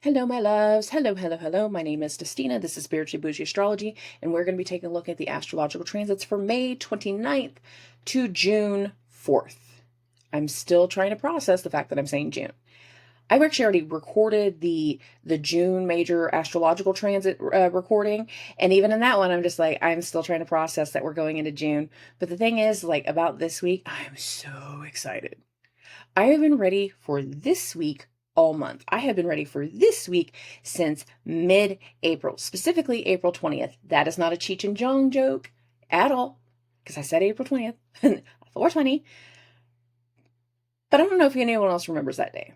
Hello, my loves. Hello, hello, hello. My name is Destina. This is Spiritually Bougie Astrology, and we're going to be taking a look at the astrological transits for May 29th to June 4th. I'm still trying to process the fact that I'm saying June. I actually already recorded the June major astrological transit recording, and even in that one, I'm just like, I'm still trying to process that we're going into June. But the thing is, like, about this week, I'm so excited. I have been ready for this week all month. I have been ready for this week since mid-April, specifically April 20th. That is not a Cheech and Chong joke at all, because I said April 20th, 420. But I don't know if anyone else remembers that day.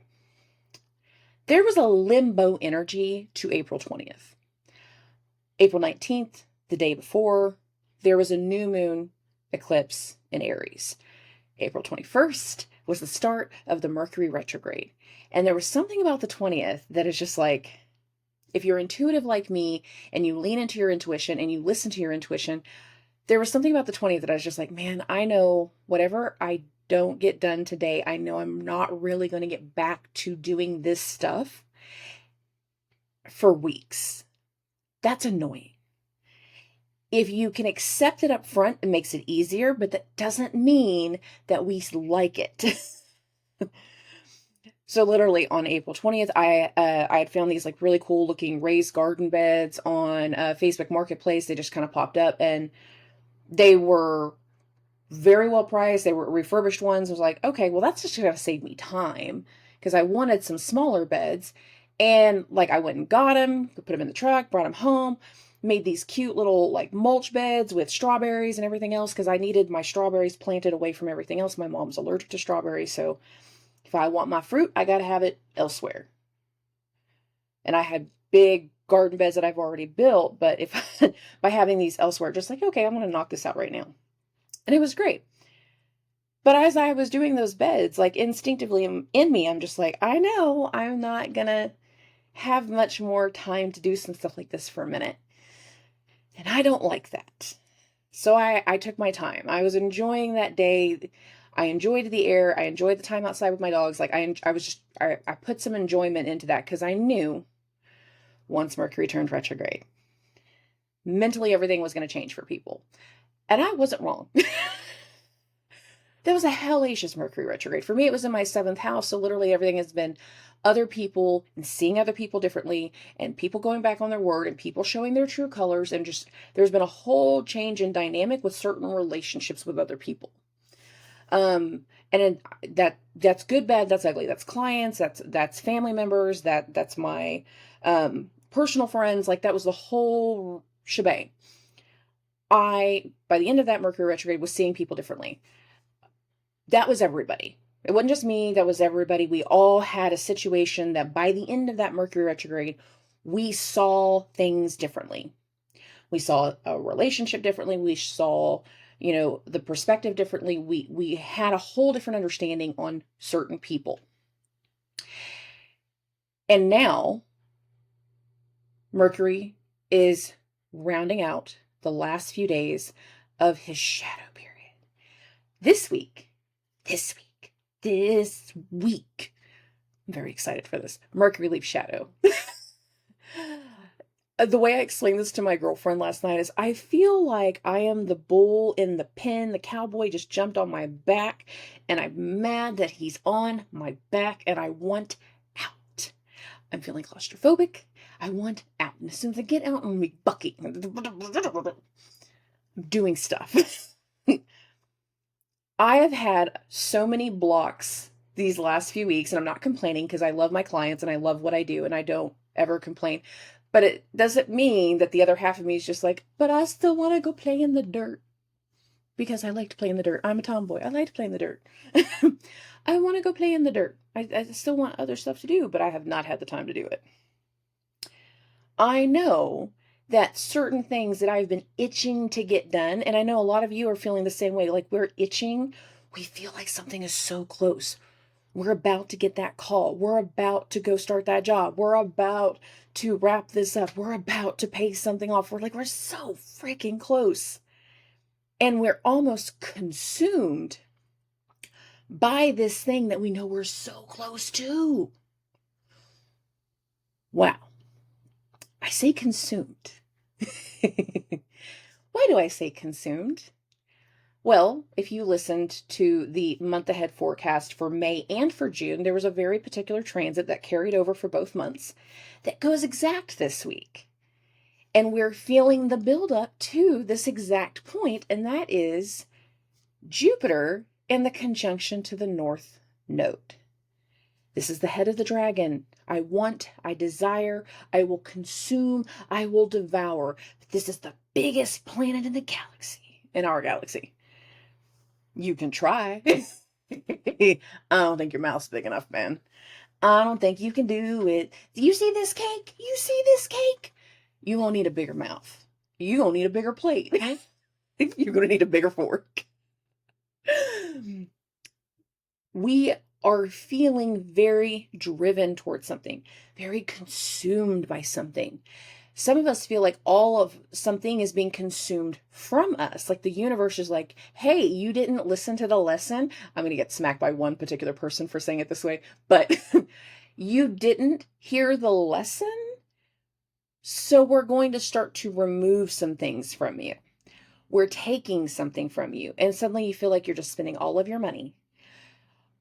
There was a limbo energy to April 20th. April 19th, the day before, there was a new moon eclipse in Aries. April 21st was the start of the Mercury retrograde. And there was something about the 20th that is just like, if you're intuitive like me and you lean into your intuition and you listen to your intuition, there was something about the 20th that I was just like, man, I know whatever I don't get done today, I know I'm not really going to get back to doing this stuff for weeks. That's annoying. If you can accept it up front, it makes it easier, but that doesn't mean that we like it. So literally on April 20th, I had found these like really cool looking raised garden beds on Facebook Marketplace. They just kind of popped up and they were very well priced. They were refurbished ones. I was like, okay, well, that's just going to save me time because I wanted some smaller beds. And like I went and got them, put them in the truck, brought them home, made these cute little like mulch beds with strawberries and everything else because I needed my strawberries planted away from everything else. My mom's allergic to strawberries, so if I want my fruit, I got to have it elsewhere. And I had big garden beds that I've already built, but if by having these elsewhere, just like, okay, I'm going to knock this out right now. And it was great. But as I was doing those beds, like instinctively in me, I'm just like, I know I'm not going to have much more time to do some stuff like this for a minute. And I don't like that. So I took my time. I was enjoying that day. I enjoyed the air. I enjoyed the time outside with my dogs. Like I put some enjoyment into that because I knew once Mercury turned retrograde, mentally everything was going to change for people. And I wasn't wrong. That was a hellacious Mercury retrograde. For me, it was in my 7th house. So literally everything has been other people and seeing other people differently and people going back on their word and people showing their true colors. And just, there's been a whole change in dynamic with certain relationships with other people. And that's good, bad, that's ugly. That's clients, that's family members, that's my, personal friends. Like that was the whole shebang. By the end of that Mercury retrograde was seeing people differently. That was everybody. It wasn't just me. That was everybody. We all had a situation that by the end of that Mercury retrograde, we saw things differently. We saw a relationship differently. We saw, the perspective differently. We had a whole different understanding on certain people. And now Mercury is rounding out the last few days of his shadow period. This week, I'm very excited for this. Mercury leaves shadow. The way I explained this to my girlfriend last night is I feel like I am the bull in the pen. The cowboy just jumped on my back and I'm mad that he's on my back and I want out. I'm feeling claustrophobic. I want out. And as soon as I get out, I'm going to be bucking. I'm doing stuff. I have had so many blocks these last few weeks, and I'm not complaining because I love my clients and I love what I do and I don't ever complain. But it doesn't mean that the other half of me is just like, but I still want to go play in the dirt because I like to play in the dirt. I'm a tomboy. I like to play in the dirt. I want to go play in the dirt. I still want other stuff to do, but I have not had the time to do it. I know that certain things that I've been itching to get done, and I know a lot of you are feeling the same way, like we're itching. We feel like something is so close. We're about to get that call. We're about to go start that job. We're about to wrap this up. We're about to pay something off. We're so freaking close. And we're almost consumed by this thing that we know we're so close to. Wow. I say consumed. Why do I say consumed? Well, if you listened to the month ahead forecast for May and for June, there was a very particular transit that carried over for both months that goes exact this week. And we're feeling the buildup to this exact point, and that is Jupiter in the conjunction to the North Node. This is the head of the dragon. I want, I desire, I will consume, I will devour. This is the biggest planet in the galaxy, in our galaxy. You can try. I don't think your mouth's big enough, man. I don't think you can do it. Do you see this cake? You see this cake? You won't need a bigger mouth. You gonna need a bigger plate. You're gonna need a bigger fork. We are feeling very driven towards something, very consumed by something. Some of us feel like all of something is being consumed from us. Like the universe is like, hey, you didn't listen to the lesson. I'm going to get smacked by one particular person for saying it this way, but you didn't hear the lesson. So we're going to start to remove some things from you. We're taking something from you. And suddenly you feel like you're just spending all of your money.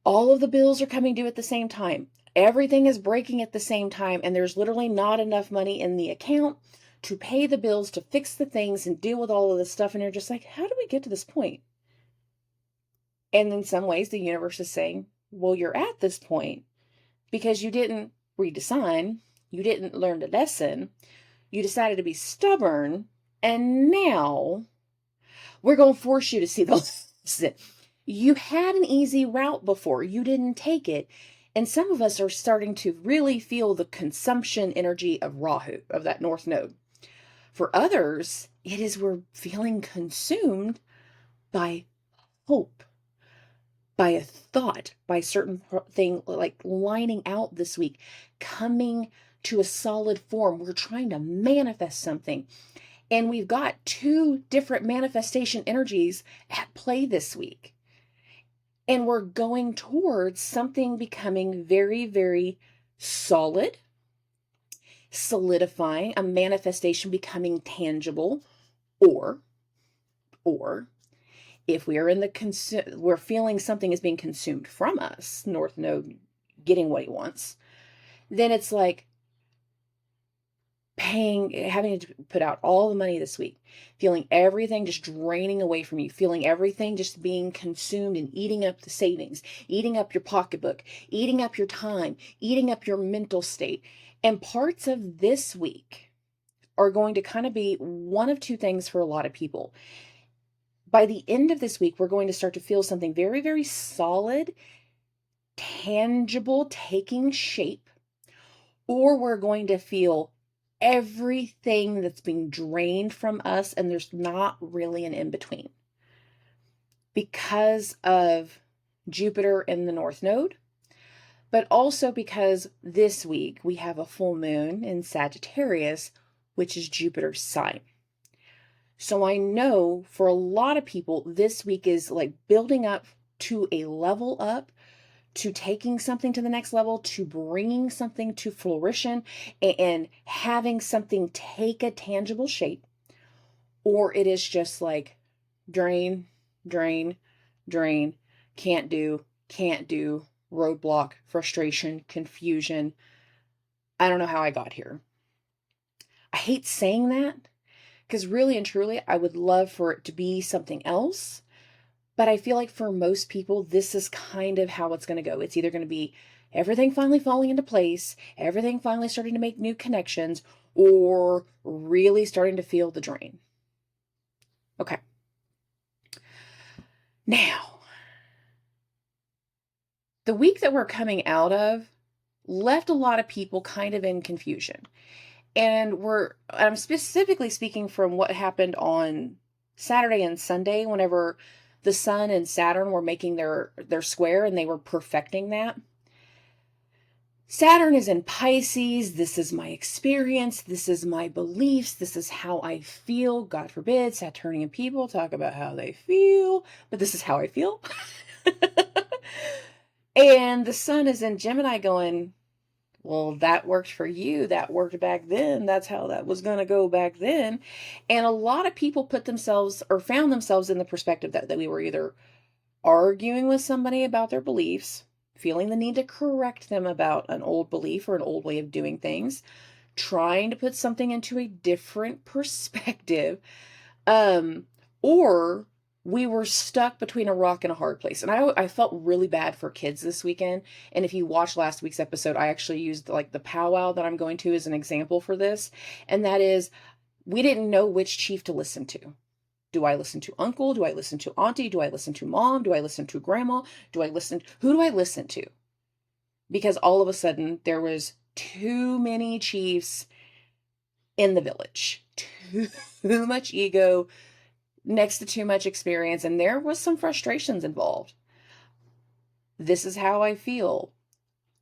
All of the bills are coming due at the same time. Everything is breaking at the same time, and there's literally not enough money in the account to pay the bills, to fix the things, and deal with all of this stuff. And you're just like, how do we get to this point? And in some ways, the universe is saying, well, you're at this point because you didn't redesign, you didn't learn the lesson, you decided to be stubborn, and now we're going to force you to see the lesson. You had an easy route before, you didn't take it. And some of us are starting to really feel the consumption energy of Rahu, of that North Node. For others, it is we're feeling consumed by hope, by a thought, by certain thing like lining out this week, coming to a solid form. We're trying to manifest something. And we've got two different manifestation energies at play this week. And we're going towards something becoming very, very solid, solidifying, a manifestation becoming tangible, or if we are in the we're feeling something is being consumed from us, North Node getting what he wants, then it's like having to put out all the money this week, feeling everything just draining away from you, feeling everything just being consumed and eating up the savings, eating up your pocketbook, eating up your time, eating up your mental state. And parts of this week are going to kind of be one of two things for a lot of people. By the end of this week, we're going to start to feel something very, very solid, tangible, taking shape, or we're going to feel everything that's being drained from us, and there's not really an in-between. Because of Jupiter in the North Node, but also because this week we have a full moon in Sagittarius, which is Jupiter's sign. So I know for a lot of people, this week is like building up to a level up, to taking something to the next level, to bringing something to fruition and having something take a tangible shape, or it is just like drain, drain, drain, can't do, roadblock, frustration, confusion. I don't know how I got here. I hate saying that because really and truly, I would love for it to be something else. But I feel like for most people, this is kind of how it's going to go. It's either going to be everything finally falling into place, everything finally starting to make new connections, or really starting to feel the drain. Okay. Now, the week that we're coming out of left a lot of people kind of in confusion. And I'm specifically speaking from what happened on Saturday and Sunday, whenever the Sun and Saturn were making their square and they were perfecting that. Saturn is in Pisces. This is my experience. This is my beliefs. This is how I feel. God forbid Saturnian people talk about how they feel, but this is how I feel. And the Sun is in Gemini going, Well, that worked for you. That worked back then. That's how that was going to go back then. And a lot of people put themselves or found themselves in the perspective that we were either arguing with somebody about their beliefs, feeling the need to correct them about an old belief or an old way of doing things, trying to put something into a different perspective, or we were stuck between a rock and a hard place. And I felt really bad for kids this weekend. And if you watched last week's episode, I actually used like the powwow that I'm going to as an example for this. And that is, we didn't know which chief to listen to. Do I listen to uncle? Do I listen to auntie? Do I listen to mom? Do I listen to grandma? Who do I listen to? Because all of a sudden there was too many chiefs in the village, too much ego, next to too much experience, and there was some frustrations involved. This is how I feel.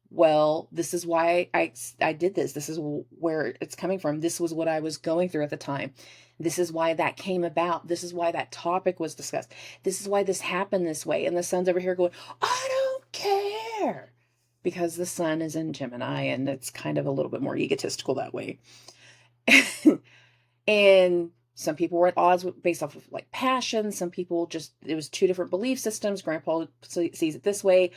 Well, this is why I did this. This is where it's coming from. This was what I was going through at the time. This is why that came about. This is why that topic was discussed. This is why this happened this way. And the sun's over here going, I don't care. Because the sun is in Gemini and it's kind of a little bit more egotistical that way. And some people were at odds based off of like passion. Some people just, it was two different belief systems. Grandpa sees it this way.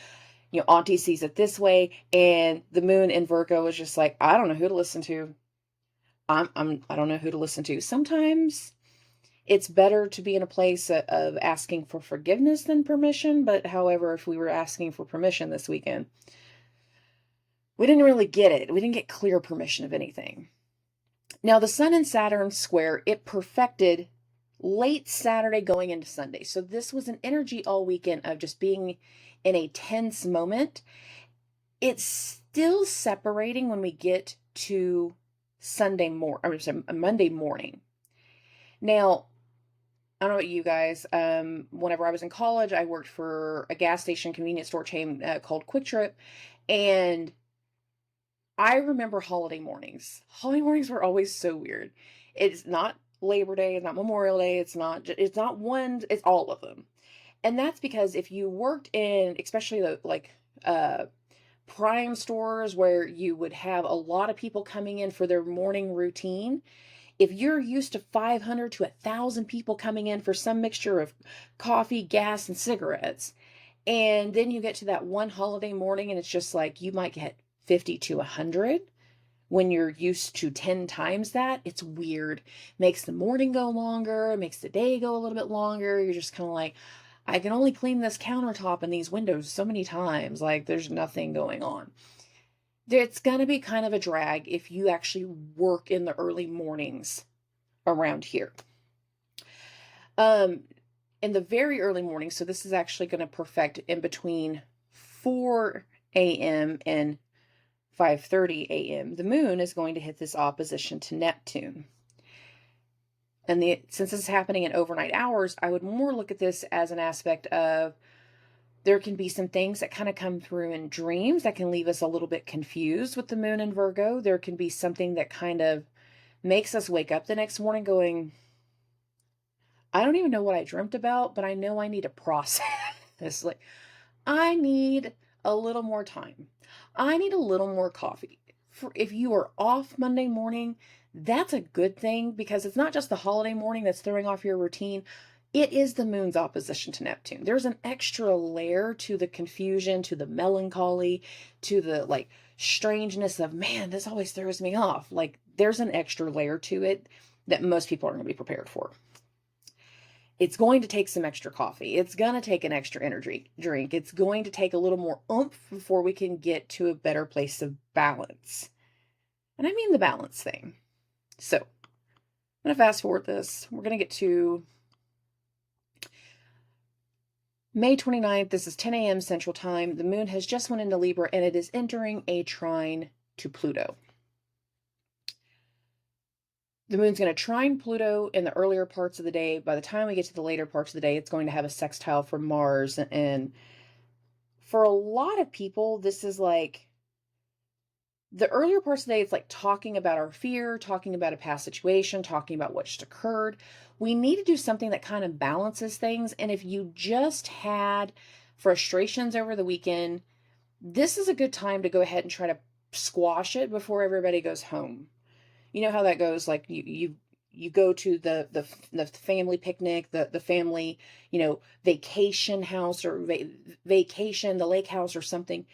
Auntie sees it this way. And the moon in Virgo is just like, I don't know who to listen to. I don't know who to listen to. Sometimes it's better to be in a place of asking for forgiveness than permission. But however, if we were asking for permission this weekend, we didn't really get it. We didn't get clear permission of anything. Now, the Sun and Saturn square, it perfected late Saturday going into Sunday. So this was an energy all weekend of just being in a tense moment. It's still separating when we get to Monday morning. Now, I don't know about you guys. Whenever I was in college, I worked for a gas station convenience store chain called Quick Trip, and I remember holiday mornings. Holiday mornings were always so weird. It's not Labor Day, it's not Memorial Day, it's not one, it's all of them. And that's because if you worked in, especially the prime stores where you would have a lot of people coming in for their morning routine, if you're used to 500 to 1,000 people coming in for some mixture of coffee, gas, and cigarettes, and then you get to that one holiday morning and it's just like you might get 50 to 100 when you're used to 10 times that, it's weird. Makes the morning go longer, makes the day go a little bit longer. You're just kind of like, I can only clean this countertop and these windows so many times. Like there's nothing going on. It's going to be kind of a drag if you actually work in the early mornings around here. In the very early morning, so this is actually going to perfect in between 4 a.m. and 5:30 a.m. the moon is going to hit this opposition to Neptune. And since this is happening in overnight hours, I would more look at this as an aspect of there can be some things that kind of come through in dreams that can leave us a little bit confused with the moon in Virgo. There can be something that kind of makes us wake up the next morning going, I don't even know what I dreamt about, but I know I need to process. Like, I need a little more time. I need a little more coffee. If you are off Monday morning, that's a good thing because it's not just the holiday morning that's throwing off your routine. It is the moon's opposition to Neptune. There's an extra layer to the confusion, to the melancholy, to the strangeness of, man, this always throws me off. Like there's an extra layer to it that most people aren't going to be prepared for. It's going to take some extra coffee. It's going to take an extra energy drink. It's going to take a little more oomph before we can get to a better place of balance. And I mean the balance thing. So I'm going to fast forward this. We're going to get to May 29th. This is 10 a.m. Central Time. The moon has just went into Libra and it is entering a trine to Pluto. The moon's going to trine Pluto in the earlier parts of the day. By the time we get to the later parts of the day, it's going to have a sextile for Mars. And for a lot of people, this is like the earlier parts of the day, it's like talking about our fear, talking about a past situation, talking about what just occurred. We need to do something that kind of balances things. And if you just had frustrations over the weekend, this is a good time to go ahead and try to squash it before everybody goes home. You know how that goes, like you go to the family picnic, the family, vacation house, or vacation, the lake house or something.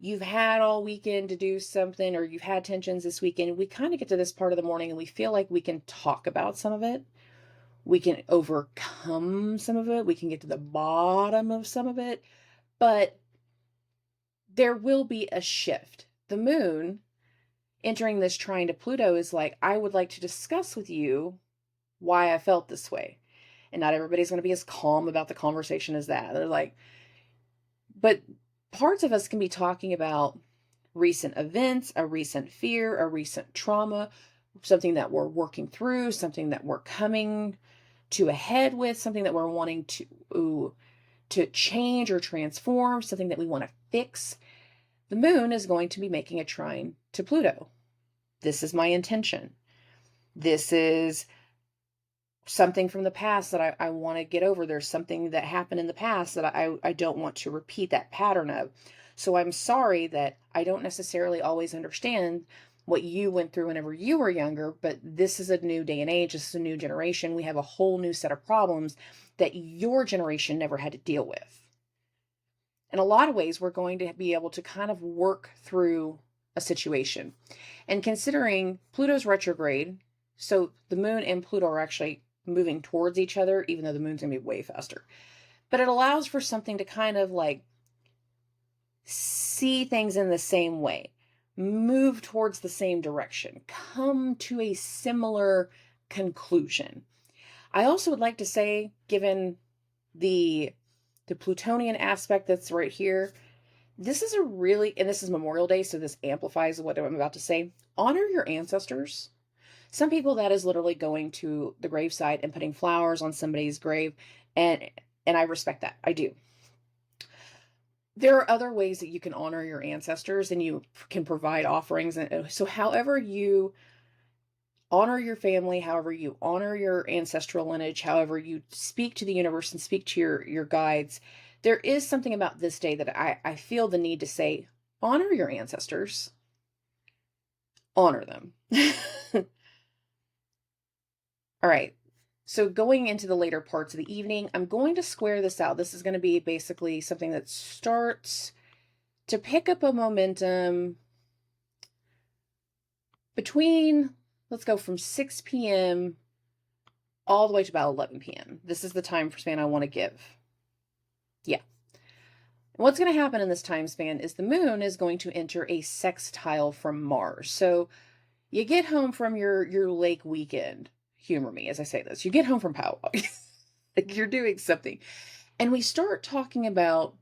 You've had all weekend to do something, or you've had tensions this weekend. We kind of get to this part of the morning and we feel like we can talk about some of it. We can overcome some of it. We can get to the bottom of some of it, but there will be a shift. The moon entering this trine to Pluto is like, I would like to discuss with you why I felt this way. And not everybody's going to be as calm about the conversation as that. They're like, but parts of us can be talking about recent events, a recent fear, a recent trauma, something that we're working through, something that we're coming to a head with, something that we're wanting to change or transform, something that we want to fix. The moon is going to be making a trine to Pluto. This is my intention. This is something from the past that I want to get over. There's something that happened in the past that I don't want to repeat that pattern of. So I'm sorry that I don't necessarily always understand what you went through whenever you were younger, but this is a new day and age. This is a new generation. We have a whole new set of problems that your generation never had to deal with. In a lot of ways, we're going to be able to kind of work through a situation. And considering Pluto's retrograde, so the moon and Pluto are actually moving towards each other, even though the moon's going to be way faster. But it allows for something to kind of like see things in the same way, move towards the same direction, come to a similar conclusion. I also would like to say, given the Plutonian aspect that's right here, this is and this is Memorial Day, so this amplifies what I'm about to say. Honor your ancestors. Some people, that is literally going to the gravesite and putting flowers on somebody's grave, and I respect that. I do. There are other ways that you can honor your ancestors, and you can provide offerings. And so however you honor your family, however you honor your ancestral lineage, however you speak to the universe and speak to your guides, there is something about this day that I feel the need to say, honor your ancestors. Honor them. All right. So going into the later parts of the evening, I'm going to square this out. This is going to be basically something that starts to pick up a momentum between, let's go from 6 p.m. all the way to about 11 p.m. This is the time span I want to give. Yeah. And what's going to happen in this time span is the moon is going to enter a sextile from Mars. So you get home from your lake weekend. Humor me as I say this. You get home from powwow. Like you're doing something. And we start talking about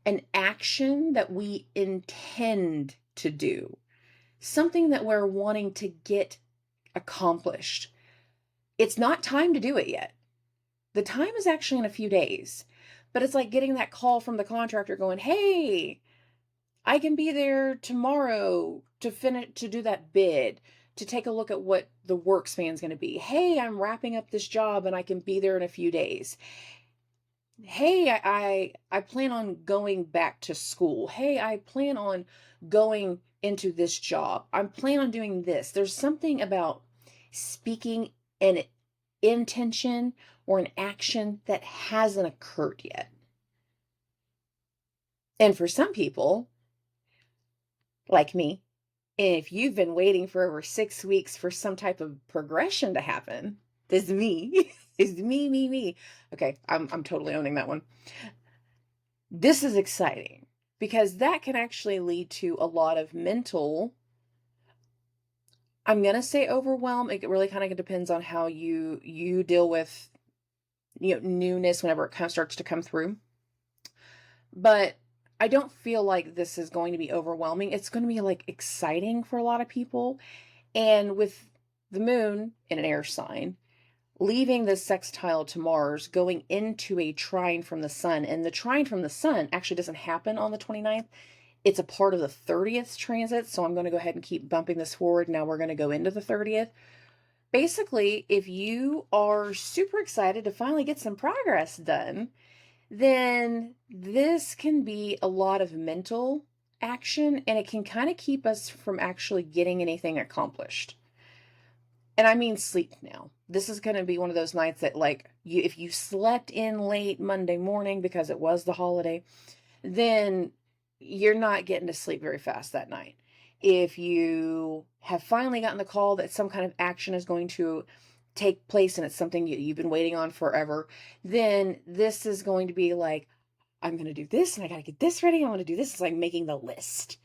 an action that we intend to do. Something that we're wanting to get accomplished. It's not time to do it yet. The time is actually in a few days. But it's like getting that call from the contractor going, hey, I can be there tomorrow to do that bid, to take a look at what the work span's going to be. Hey, I'm wrapping up this job and I can be there in a few days. Hey, I plan on going back to school. Hey, I plan on going into this job. I plan on doing this. There's something about speaking an intention or an action that hasn't occurred yet. And for some people, like me, if you've been waiting for over 6 weeks for some type of progression to happen, this is me. It's me. Okay, I'm totally owning that one. This is exciting because that can actually lead to a lot of mental, I'm going to say overwhelm. It really kind of depends on how you deal with, newness whenever it kind of starts to come through. But I don't feel like this is going to be overwhelming. It's going to be like exciting for a lot of people. And with the moon in an air sign, leaving the sextile to Mars, going into a trine from the sun. And the trine from the sun actually doesn't happen on the 29th. It's a part of the 30th transit. So I'm going to go ahead and keep bumping this forward. Now we're going to go into the 30th. Basically, if you are super excited to finally get some progress done, then this can be a lot of mental action, and it can kind of keep us from actually getting anything accomplished. And I mean sleep now. This is going to be one of those nights that, like, if you slept in late Monday morning because it was the holiday, then you're not getting to sleep very fast that night. If you have finally gotten the call that some kind of action is going to take place and it's something you've been waiting on forever, then this is going to be like, I'm going to do this and I got to get this ready. I want to do this. It's like making the list,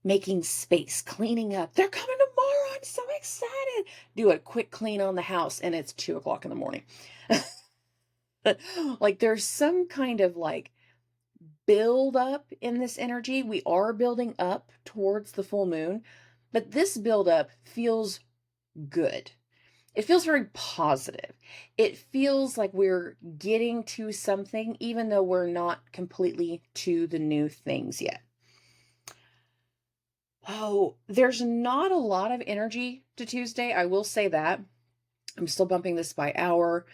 making space, cleaning up. They're coming tomorrow. I'm so excited. Do a quick clean on the house and it's 2:00 in the morning. Like there's some kind of like build up in this energy. We are building up towards the full moon, but this build up feels good. It feels very positive. It feels like we're getting to something, even though we're not completely to the new things yet. Oh, there's not a lot of energy to Tuesday. I will say that. I'm still bumping this by hour.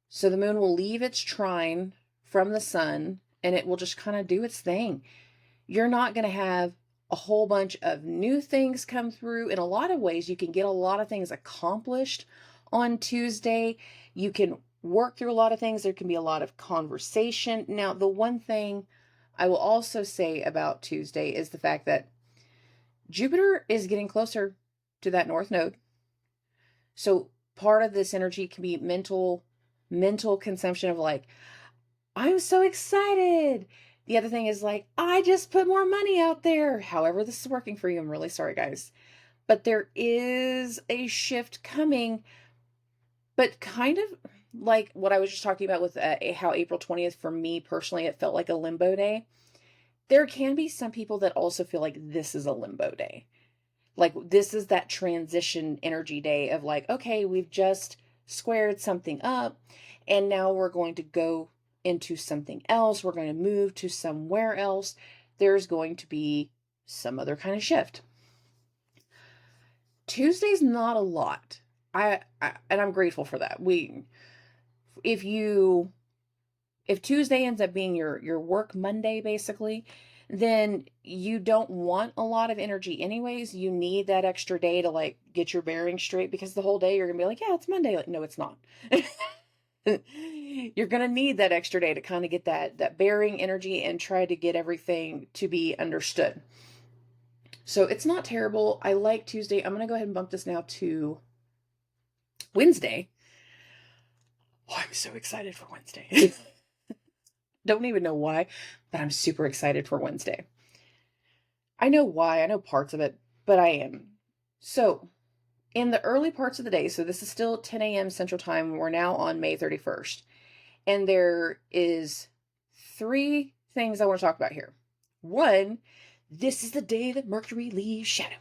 So the moon will leave its trine from the sun and it will just kind of do its thing. You're not going to have a whole bunch of new things come through. In a lot of ways, you can get a lot of things accomplished on Tuesday. You can work through a lot of things. There can be a lot of conversation. Now, the one thing I will also say about Tuesday is the fact that Jupiter is getting closer to that north node. So part of this energy can be mental consumption of like, I'm so excited. The other thing is like, I just put more money out there. However this is working for you, I'm really sorry, guys. But there is a shift coming, but kind of like what I was just talking about with how April 20th, for me personally, it felt like a limbo day. There can be some people that also feel like this is a limbo day. Like this is that transition energy day of like, okay, we've just squared something up and now we're going to go into something else. We're going to move to somewhere else. There's going to be some other kind of shift. Tuesday's not a lot. And I'm grateful for that. If Tuesday ends up being your work Monday, basically, then you don't want a lot of energy anyways. You need that extra day to like get your bearings straight, because the whole day you're gonna be like, yeah, it's Monday. Like, no, it's not. You're gonna need that extra day to kind of get that bearing energy and try to get everything to be understood. So it's not terrible. I like Tuesday. I'm gonna go ahead and bump this now to Wednesday. Oh, I'm so excited for Wednesday. Don't even know why, but I'm super excited for Wednesday. I know why, I know parts of it, but I am. So, in the early parts of the day, so this is still 10 a.m. Central Time, we're now on May 31st, and there is 3 things I want to talk about here. One, this is the day that Mercury leaves shadow.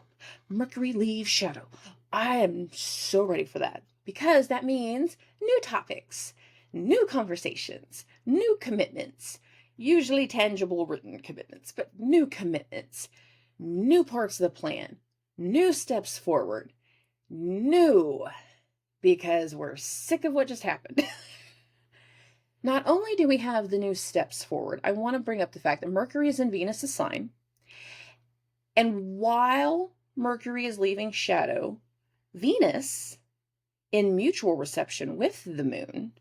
Mercury leaves shadow. I am so ready for that, because that means new topics, new conversations, new commitments, usually tangible written commitments, but new commitments, new parts of the plan, new steps forward, new, because we're sick of what just happened. Not only do we have the new steps forward, I want to bring up the fact that Mercury is in Venus's sign. And while Mercury is leaving shadow, Venus, in mutual reception with the moon,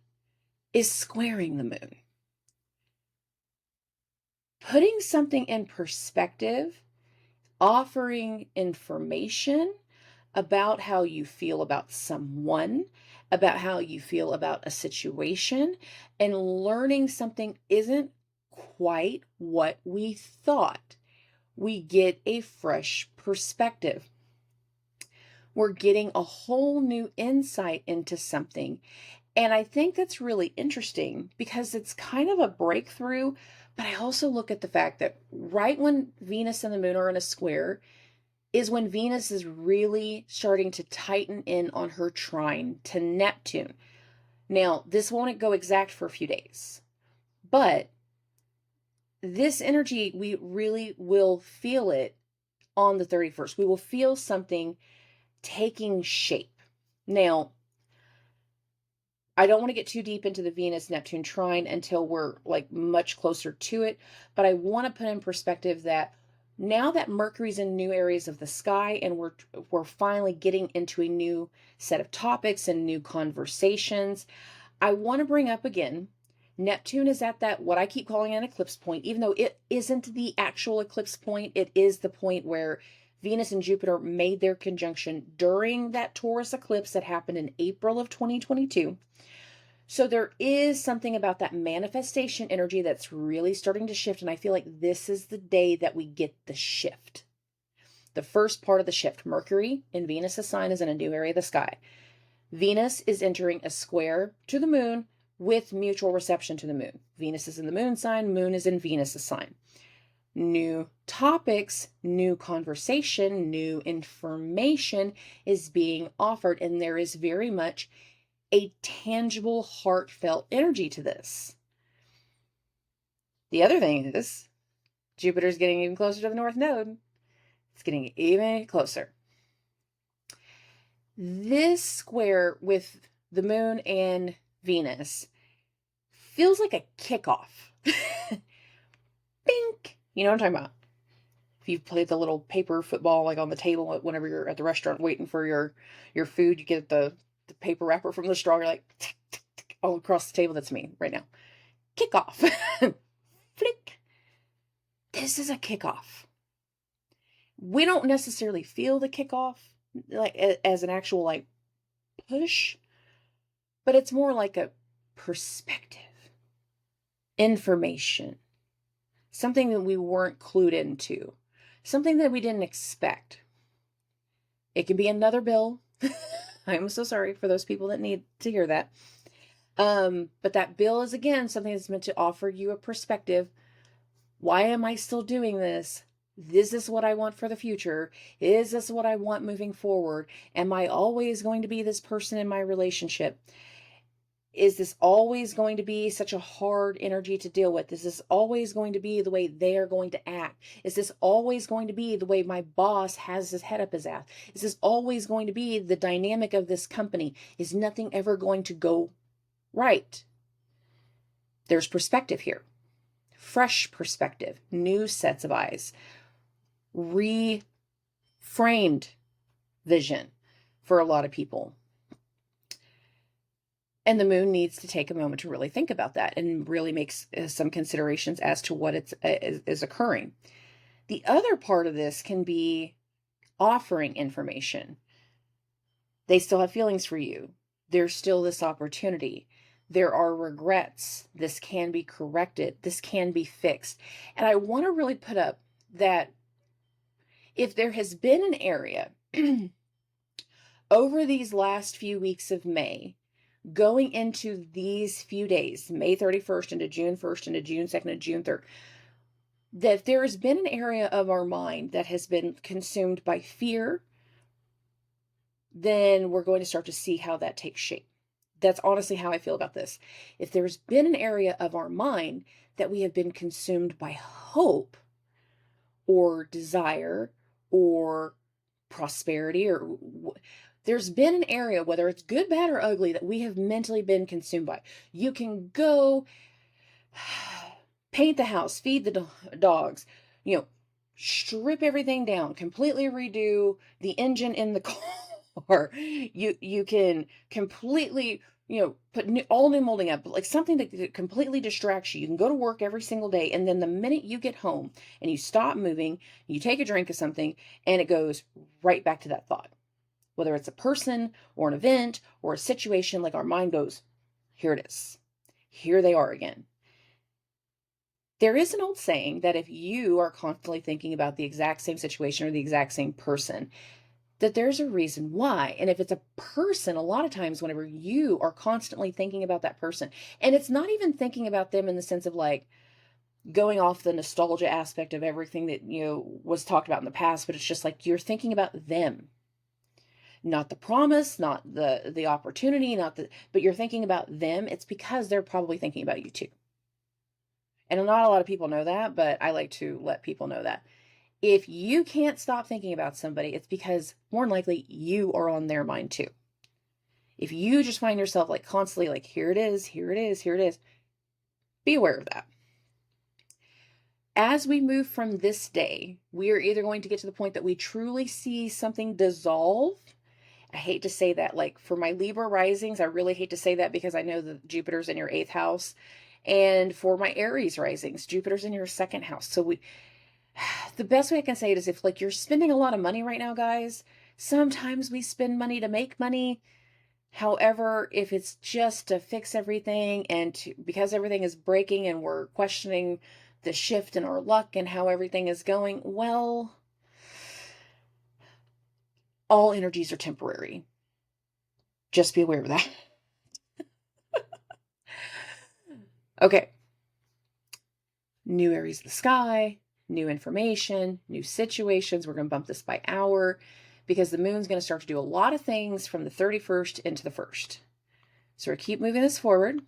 is squaring the moon. Putting something in perspective, offering information about how you feel about someone, about how you feel about a situation, and learning something isn't quite what we thought. We get a fresh perspective. We're getting a whole new insight into something. And I think that's really interesting because it's kind of a breakthrough. But I also look at the fact that right when Venus and the moon are in a square is when Venus is really starting to tighten in on her trine to Neptune. Now, this won't go exact for a few days, but this energy, we really will feel it on the 31st. We will feel something taking shape. Now, I don't want to get too deep into the Venus-Neptune trine until we're like much closer to it, but I want to put in perspective that now that Mercury's in new areas of the sky and we're finally getting into a new set of topics and new conversations, I want to bring up again, Neptune is at that, what I keep calling an eclipse point, even though it isn't the actual eclipse point. It is the point where Venus and Jupiter made their conjunction during that Taurus eclipse that happened in April of 2022. So there is something about that manifestation energy that's really starting to shift. And I feel like this is the day that we get the shift. The first part of the shift, Mercury in Venus's sign is in a new area of the sky. Venus is entering a square to the moon with mutual reception to the moon. Venus is in the moon sign, moon is in Venus's sign. New topics, new conversation, new information is being offered, and there is very much a tangible, heartfelt energy to this. The other thing is, Jupiter's getting even closer to the North Node. It's getting even closer. This square with the moon and Venus feels like a kickoff. Bink! You know what I'm talking about? If you've played the little paper football like on the table whenever you're at the restaurant waiting for your food, you get the paper wrapper from the straw, you're like tick, tick, tick, all across the table. That's me right now. Kickoff. Flick. This is a kickoff. We don't necessarily feel the kickoff like as an actual like push, but it's more like a perspective, information, something that we weren't clued into, something that we didn't expect. It can be another bill. I'm so sorry for those people that need to hear that. But that bill is, again, something that's meant to offer you a perspective. Why am I still doing this? Is this what I want for the future? Is this what I want moving forward? Am I always going to be this person in my relationship? Is this always going to be such a hard energy to deal with? Is this always going to be the way they are going to act? Is this always going to be the way my boss has his head up his ass? Is this always going to be the dynamic of this company? Is nothing ever going to go right? There's perspective here. Fresh perspective, new sets of eyes, reframed vision for a lot of people. And the moon needs to take a moment to really think about that and really make some considerations as to what is occurring. The other part of this can be offering information. They still have feelings for you. There's still this opportunity. There are regrets. This can be corrected. This can be fixed. And I want to really put up that if there has been an area over these last few weeks of May, going into these few days, May 31st into June 1st into June 2nd and June 3rd, that there has been an area of our mind that has been consumed by fear, then we're going to start to see how that takes shape. That's honestly how I feel about this. If there's been an area of our mind that we have been consumed by hope or desire or prosperity, or there's been an area, whether it's good, bad, or ugly, that we have mentally been consumed by. You can go paint the house, feed the dogs, strip everything down, completely redo the engine in the car. You can completely, put all new molding up, like something that completely distracts you. You can go to work every single day, and then the minute you get home and you stop moving, you take a drink of something, and it goes right back to that thought. Whether it's a person or an event or a situation, like our mind goes, here it is. Here they are again. There is an old saying that if you are constantly thinking about the exact same situation or the exact same person, that there's a reason why. And if it's a person, a lot of times whenever you are constantly thinking about that person, and it's not even thinking about them in the sense of like going off the nostalgia aspect of everything that, was talked about in the past, but it's just like you're thinking about them. Not the promise, not the opportunity, but you're thinking about them. It's because they're probably thinking about you too. And not a lot of people know that, but I like to let people know that. If you can't stop thinking about somebody, it's because more than likely you are on their mind too. If you just find yourself like constantly like, here it is, here it is, here it is, be aware of that. As we move from this day, we are either going to get to the point that we truly see something dissolve. I hate to say that, like for my Libra risings, I really hate to say that because I know that Jupiter's in your 8th house. And for my Aries risings, Jupiter's in your 2nd house. So the best way I can say it is if like you're spending a lot of money right now, guys, sometimes we spend money to make money. However, if it's just to fix everything and because everything is breaking and we're questioning the shift in our luck and how everything is going, well, all energies are temporary. Just be aware of that. Okay. New areas of the sky, new information, new situations. We're going to bump this by hour because the moon's going to start to do a lot of things from the 31st into the 1st. So we keep moving this forward.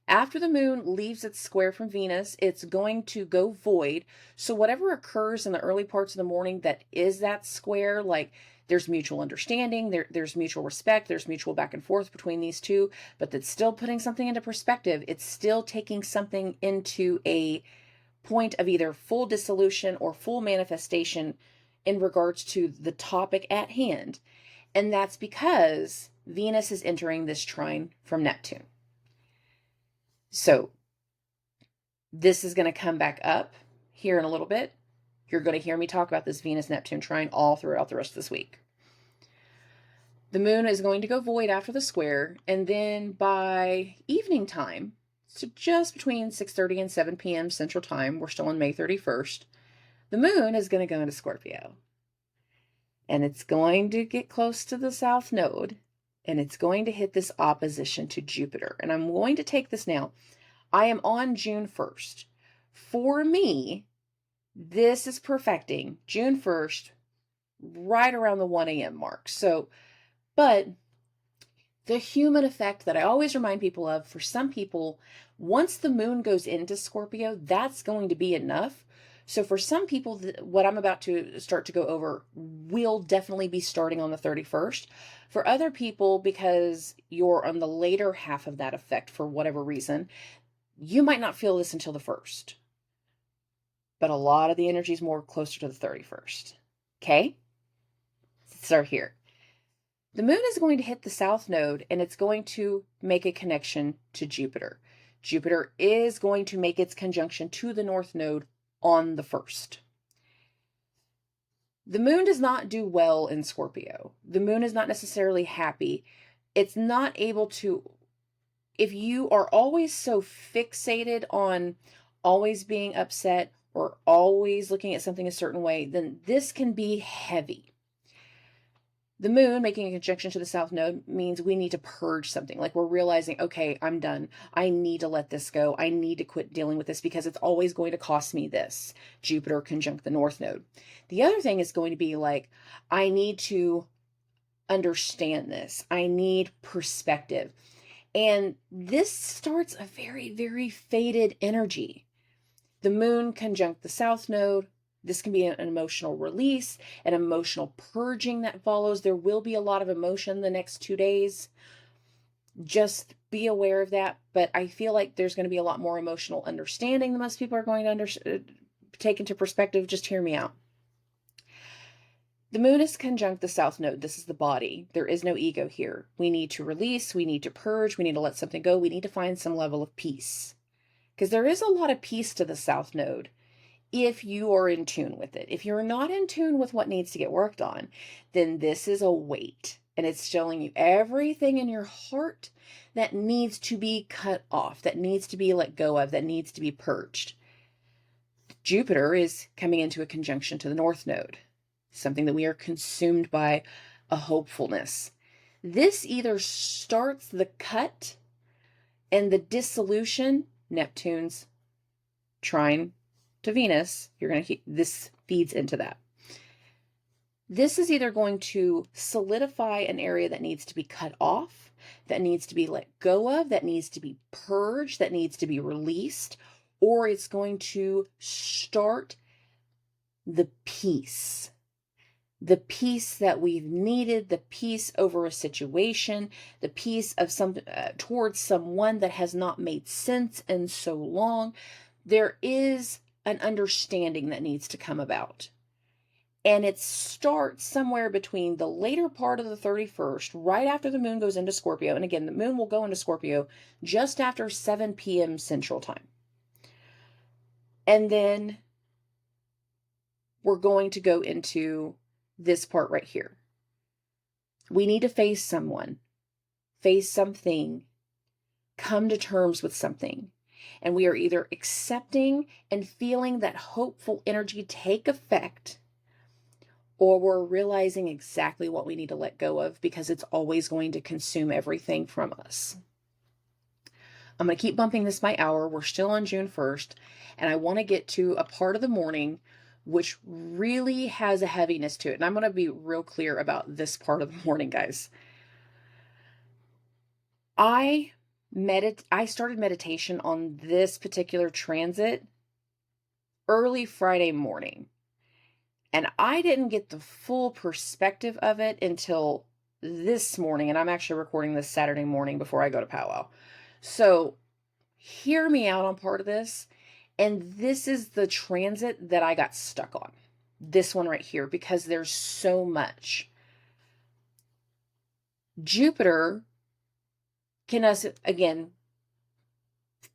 After the moon leaves its square from Venus, it's going to go void. So whatever occurs in the early parts of the morning that is that square, like there's mutual understanding, there's mutual respect, there's mutual back and forth between these two, but that's still putting something into perspective. It's still taking something into a point of either full dissolution or full manifestation in regards to the topic at hand. And that's because Venus is entering this trine from Neptune. So this is going to come back up here in a little bit. You're going to hear me talk about this Venus-Neptune trine all throughout the rest of this week. The moon is going to go void after the square, and then by evening time, so just between 6:30 and 7 p.m. Central Time, we're still on May 31st, the moon is going to go into Scorpio. And it's going to get close to the South Node, and it's going to hit this opposition to Jupiter. And I'm going to take this now. I am on June 1st. For me, this is perfecting June 1st, right around the 1 a.m. mark. So, but the human effect that I always remind people of, for some people, once the moon goes into Scorpio, that's going to be enough. So for some people, what I'm about to start to go over will definitely be starting on the 31st. For other people, because you're on the later half of that effect for whatever reason, you might not feel this until the 1st. But a lot of the energy is more closer to the 31st. Okay? Let's start here. The moon is going to hit the South Node, and it's going to make a connection to Jupiter. Jupiter is going to make its conjunction to the North Node on the 1st. The moon does not do well in Scorpio. The moon is not necessarily happy. It's not able to, if you are always so fixated on always being upset or always looking at something a certain way, then this can be heavy. The moon making a conjunction to the South Node means we need to purge something. Like we're realizing, okay, I'm done. I need to let this go. I need to quit dealing with this because it's always going to cost me this. Jupiter conjunct the North Node. The other thing is going to be like, I need to understand this. I need perspective. And this starts a very, very faded energy. The moon conjunct the South Node. This can be an emotional release, an emotional purging that follows. There will be a lot of emotion the next 2 days. Just be aware of that. But I feel like there's going to be a lot more emotional understanding that most people are going to take into perspective. Just hear me out. The moon is conjunct the South Node. This is the body. There is no ego here. We need to release. We need to purge. We need to let something go. We need to find some level of peace. Because there is a lot of peace to the South Node. If you are in tune with it. If you're not in tune with what needs to get worked on, then this is a weight. And it's showing you everything in your heart that needs to be cut off, that needs to be let go of, that needs to be purged. Jupiter is coming into a conjunction to the North Node, something that we are consumed by, a hopefulness. This either starts the cut and the dissolution, Neptune's trine to Venus, this feeds into that. This is either going to solidify an area that needs to be cut off, that needs to be let go of, that needs to be purged, that needs to be released, or it's going to start the peace. the peace that we've needed, the peace over a situation, the peace of towards someone that has not made sense in so long. There is an understanding that needs to come about. And it starts somewhere between the later part of the 31st, right after the moon goes into Scorpio. And again, the moon will go into Scorpio just after 7 p.m. Central Time. And then we're going to go into this part right here. We need to face someone, face something, come to terms with something. And we are either accepting and feeling that hopeful energy take effect, or we're realizing exactly what we need to let go of because it's always going to consume everything from us. I'm going to keep bumping this by hour. We're still on June 1st, and I want to get to a part of the morning which really has a heaviness to it. And I'm going to be real clear about this part of the morning, guys. I started meditation on this particular transit early Friday morning. And I didn't get the full perspective of it until this morning. And I'm actually recording this Saturday morning before I go to powwow. So hear me out on part of this. And this is the transit that I got stuck on. This one right here, because there's so much. Jupiter can, again,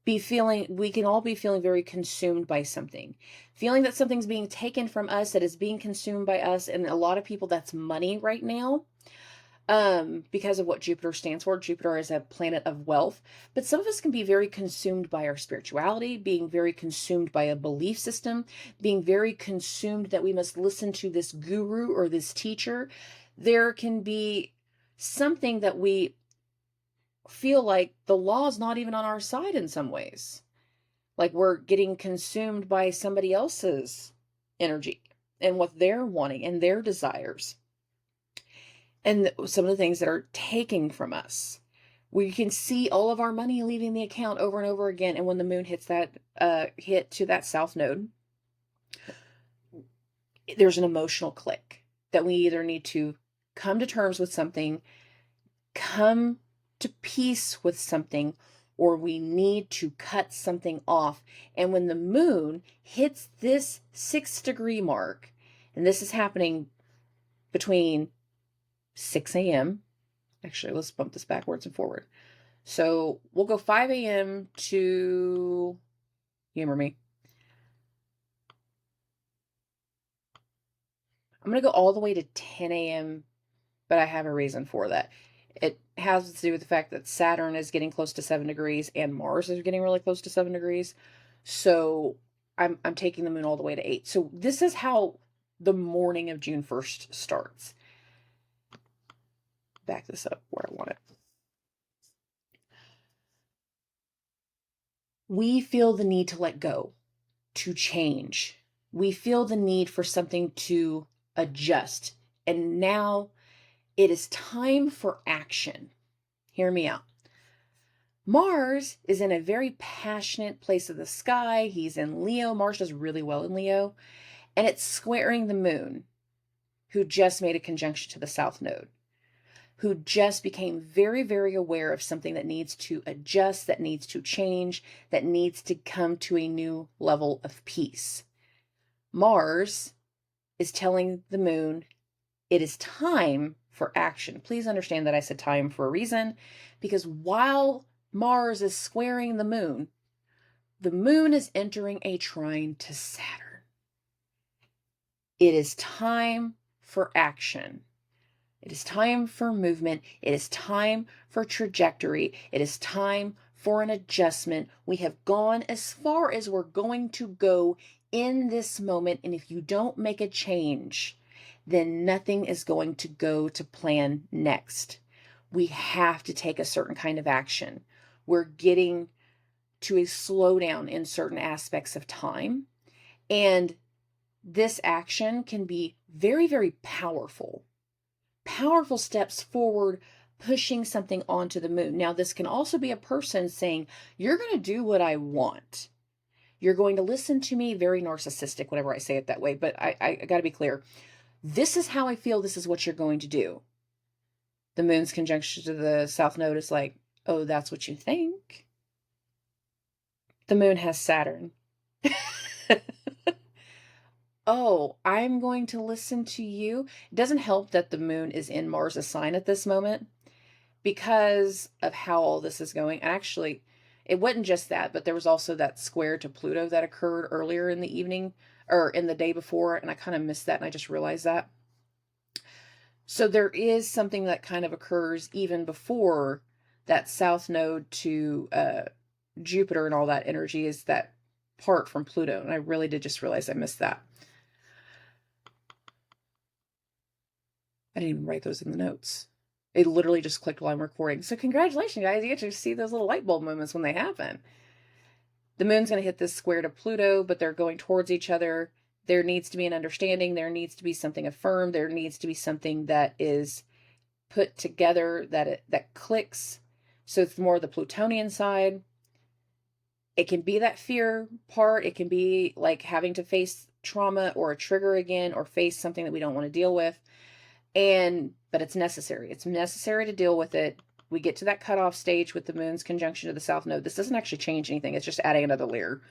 we can all be feeling very consumed by something, feeling that something's being taken from us, that is being consumed by us. And a lot of people, that's money right now, because of what Jupiter stands for. Jupiter is a planet of wealth, but some of us can be very consumed by our spirituality, being very consumed by a belief system, being very consumed that we must listen to this guru or this teacher. There can be something that we feel like the law is not even on our side in some ways. Like we're getting consumed by somebody else's energy and what they're wanting and their desires. And some of the things that are taking from us. We can see all of our money leaving the account over and over again. And when the moon hits that hit to that south node, there's an emotional click that we either need to come to terms with something, come to peace with something, or we need to cut something off. And when the moon hits this 6-degree mark, and this is happening between 6 a.m. Actually, let's bump this backwards and forward. So we'll go 5 a.m. to, humor me. I'm going to go all the way to 10 a.m., but I have a reason for that. It has to do with the fact that Saturn is getting close to 7 degrees and Mars is getting really close to 7 degrees. So I'm taking the moon all the way to 8. So this is how the morning of June 1st starts. Back this up where I want it. We feel the need to let go, to change. We feel the need for something to adjust. And now it is time for action. Hear me out. Mars is in a very passionate place of the sky. He's in Leo. Mars does really well in Leo. And it's squaring the moon, who just made a conjunction to the south node, who just became very, very aware of something that needs to adjust, that needs to change, that needs to come to a new level of peace. Mars is telling the moon it is time for action. Please understand that I said time for a reason, because while Mars is squaring the moon is entering a trine to Saturn. It is time for action. It is time for movement. It is time for trajectory. It is time for an adjustment. We have gone as far as we're going to go in this moment. And if you don't make a change, then nothing is going to go to plan next. We have to take a certain kind of action. We're getting to a slowdown in certain aspects of time. And this action can be very, very powerful. Powerful steps forward, pushing something onto the moon. Now, this can also be a person saying, you're going to do what I want. You're going to listen to me, very narcissistic whenever I say it that way. But I got to be clear. This is how I feel. This is what you're going to do. The moon's conjunction to the south node is like, oh, that's what you think. The moon has Saturn. Oh, I'm going to listen to you. It doesn't help that the moon is in Mars' sign at this moment because of how all this is going. Actually, it wasn't just that, but there was also that square to Pluto that occurred earlier in the evening or in the day before, and I kind of missed that, and I just realized that. So there is something that kind of occurs even before that south node to Jupiter, and all that energy is that part from Pluto, and I really did just realize I missed that. I didn't even write those in the notes. It literally just clicked while I'm recording. So congratulations, guys. You get to see those little light bulb moments when they happen. The moon's going to hit this square to Pluto, but they're going towards each other. There needs to be an understanding. There needs to be something affirmed. There needs to be something that is put together that clicks. So it's more the Plutonian side. It can be that fear part. It can be like having to face trauma or a trigger again, or face something that we don't want to deal with. But it's necessary. It's necessary to deal with it. We get to that cutoff stage with the moon's conjunction to the south node. This doesn't actually change anything. It's just adding another layer.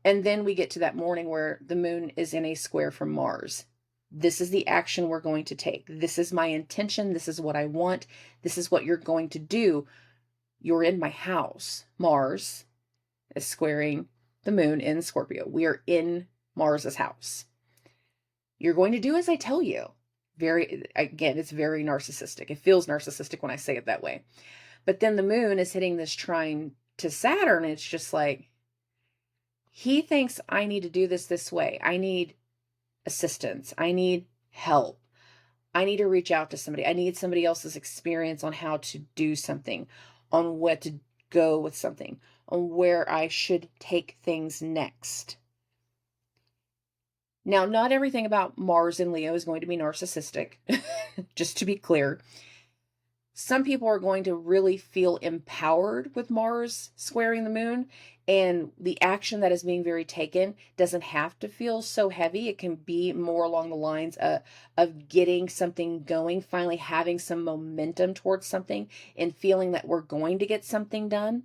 And then we get to that morning where the moon is in a square from Mars. This is the action we're going to take. This is my intention. This is what I want. This is what you're going to do. You're in my house. Mars is squaring the moon in Scorpio. We are in Mars's house. You're going to do as I tell you. Again, it's very narcissistic. It feels narcissistic when I say it that way. But then the moon is hitting this trine to Saturn. It's just like, he thinks I need to do this way. I need assistance. I need help. I need to reach out to somebody. I need somebody else's experience on how to do something, on what to go with something, on where I should take things next. Now, not everything about Mars and Leo is going to be narcissistic, just to be clear. Some people are going to really feel empowered with Mars squaring the moon, and the action that is being very taken doesn't have to feel so heavy. It can be more along the lines of getting something going, finally having some momentum towards something, and feeling that we're going to get something done.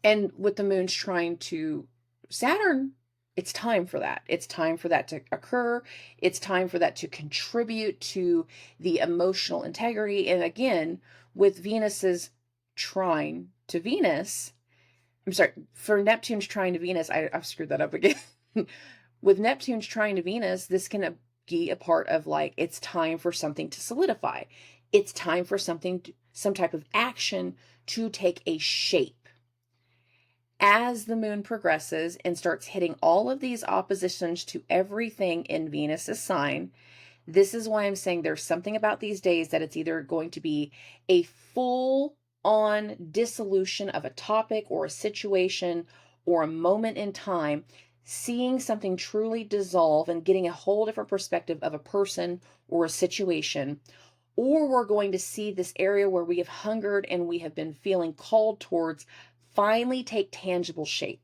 And with the moon's trying to Saturn, it's time for that. It's time for that to occur. It's time for that to contribute to the emotional integrity. And again, with Venus's trine to Venus, I'm sorry, for Neptune's trine to Venus, I've screwed that up again. With Neptune's trine to Venus, this can be a part of like, it's time for something to solidify. It's time for some type of action to take a shape. As the moon progresses and starts hitting all of these oppositions to everything in Venus's sign, this is why I'm saying there's something about these days that it's either going to be a full-on dissolution of a topic or a situation or a moment in time, seeing something truly dissolve and getting a whole different perspective of a person or a situation, or we're going to see this area where we have hungered and we have been feeling called towards finally take tangible shape.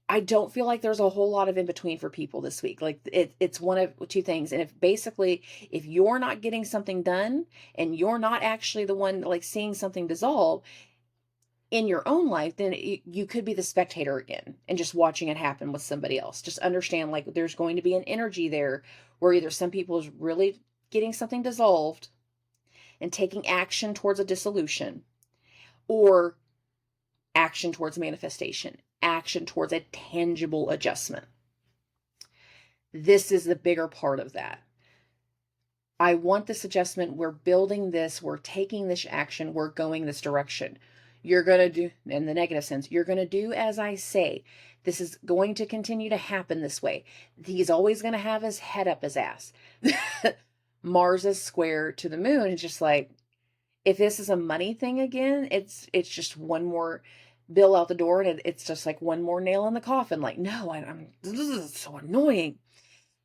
I don't feel like there's a whole lot of in between for people this week. Like it's one of two things. And if you're not getting something done and you're not actually the one like seeing something dissolve in your own life, then you could be the spectator again and just watching it happen with somebody else. Just understand like there's going to be an energy there where either some people is really getting something dissolved and taking action towards a dissolution, or action towards manifestation, action towards a tangible adjustment. This is the bigger part of that. I want this adjustment. We're building this. We're taking this action. We're going this direction. You're going to do, in the negative sense, you're going to do as I say. This is going to continue to happen this way. He's always going to have his head up his ass. Mars is square to the moon. It's just like, if this is a money thing again, it's just one more bill out the door, and it's just like one more nail in the coffin. Like, no, this is so annoying.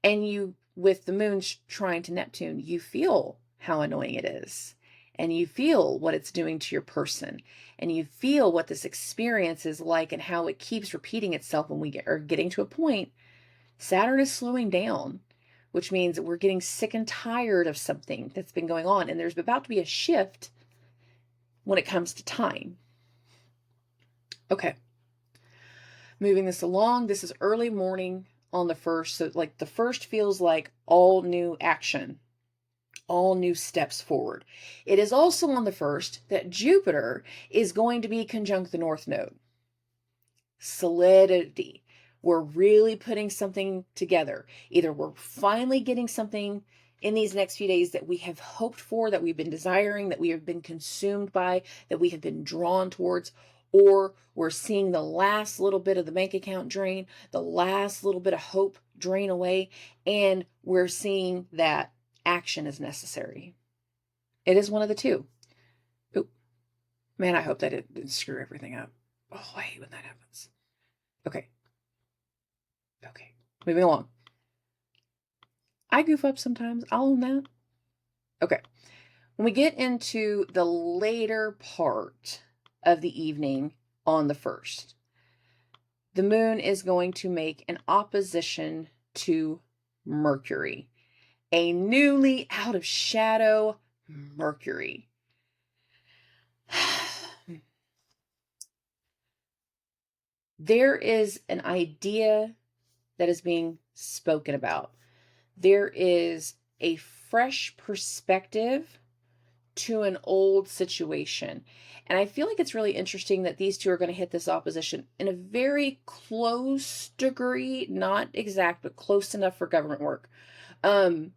And you, with the moon trine to Neptune, you feel how annoying it is, and you feel what it's doing to your person, and you feel what this experience is like and how it keeps repeating itself when we are getting to a point. Saturn is slowing down. which means we're getting sick and tired of something that's been going on. And there's about to be a shift when it comes to time. Okay. Moving this along, this is early morning on the 1st. So like the 1st feels like all new action, all new steps forward. It is also on the 1st that Jupiter is going to be conjunct the North Node. Solidity. We're really putting something together. Either we're finally getting something in these next few days that we have hoped for, that we've been desiring, that we have been consumed by, that we have been drawn towards, or we're seeing the last little bit of the bank account drain, the last little bit of hope drain away, and we're seeing that action is necessary. It is one of the two. Oh, man, I hope that it didn't screw everything up. Oh, I hate when that happens. Okay. Moving along. I goof up sometimes. I'll own that. Okay. When we get into the later part of the evening on the 1st, the moon is going to make an opposition to Mercury, a newly out of shadow Mercury. There is an idea that is being spoken about. There is a fresh perspective to an old situation. And I feel like it's really interesting that these two are going to hit this opposition in a very close degree, not exact, but close enough for government work, to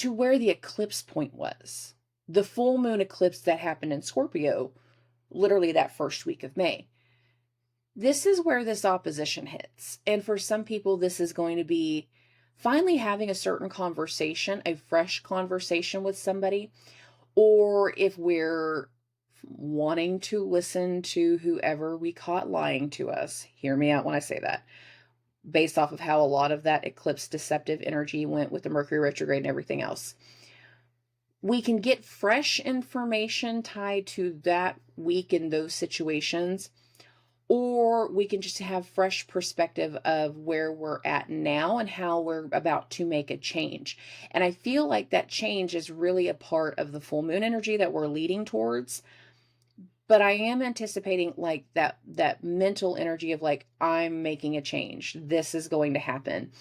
where the eclipse point was. The full moon eclipse that happened in Scorpio, literally that first week of May. This is where this opposition hits. And for some people, this is going to be finally having a certain conversation, a fresh conversation with somebody, or if we're wanting to listen to whoever we caught lying to us. Hear me out when I say that. Based off of how a lot of that eclipse deceptive energy went with the Mercury retrograde and everything else. We can get fresh information tied to that week in those situations, or we can just have fresh perspective of where we're at now and how we're about to make a change. And I feel like that change is really a part of the full moon energy that we're leading towards. But I am anticipating like that mental energy of like, I'm making a change. This is going to happen.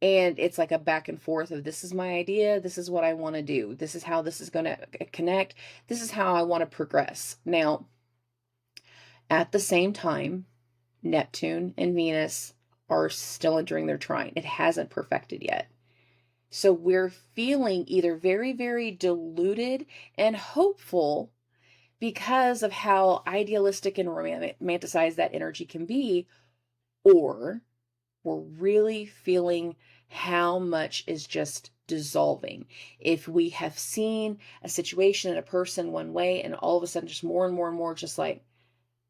And it's like a back and forth of, this is my idea. This is what I want to do. This is how this is going to connect. This is how I want to progress. Now, at the same time, Neptune and Venus are still entering their trine. It hasn't perfected yet. So we're feeling either very, very deluded and hopeful because of how idealistic and romanticized that energy can be, or we're really feeling how much is just dissolving. If we have seen a situation and a person one way, and all of a sudden just more and more and more, just like,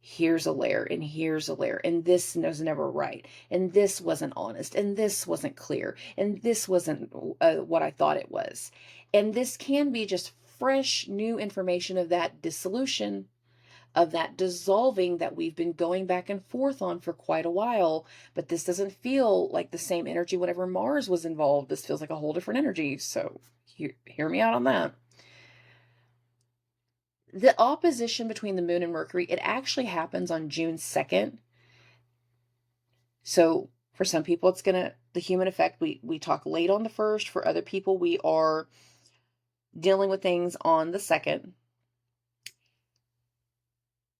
here's a layer and here's a layer, and this was never right, and this wasn't honest, and this wasn't clear, and this wasn't what I thought it was. And this can be just fresh new information of that dissolution, of that dissolving that we've been going back and forth on for quite a while. But this doesn't feel like the same energy whenever Mars was involved. This feels like a whole different energy. So hear me out on that. The opposition between the moon and Mercury, it actually happens on June 2nd. So for some people, it's the human effect, we talk late on the 1st. For other people, we are dealing with things on the 2nd.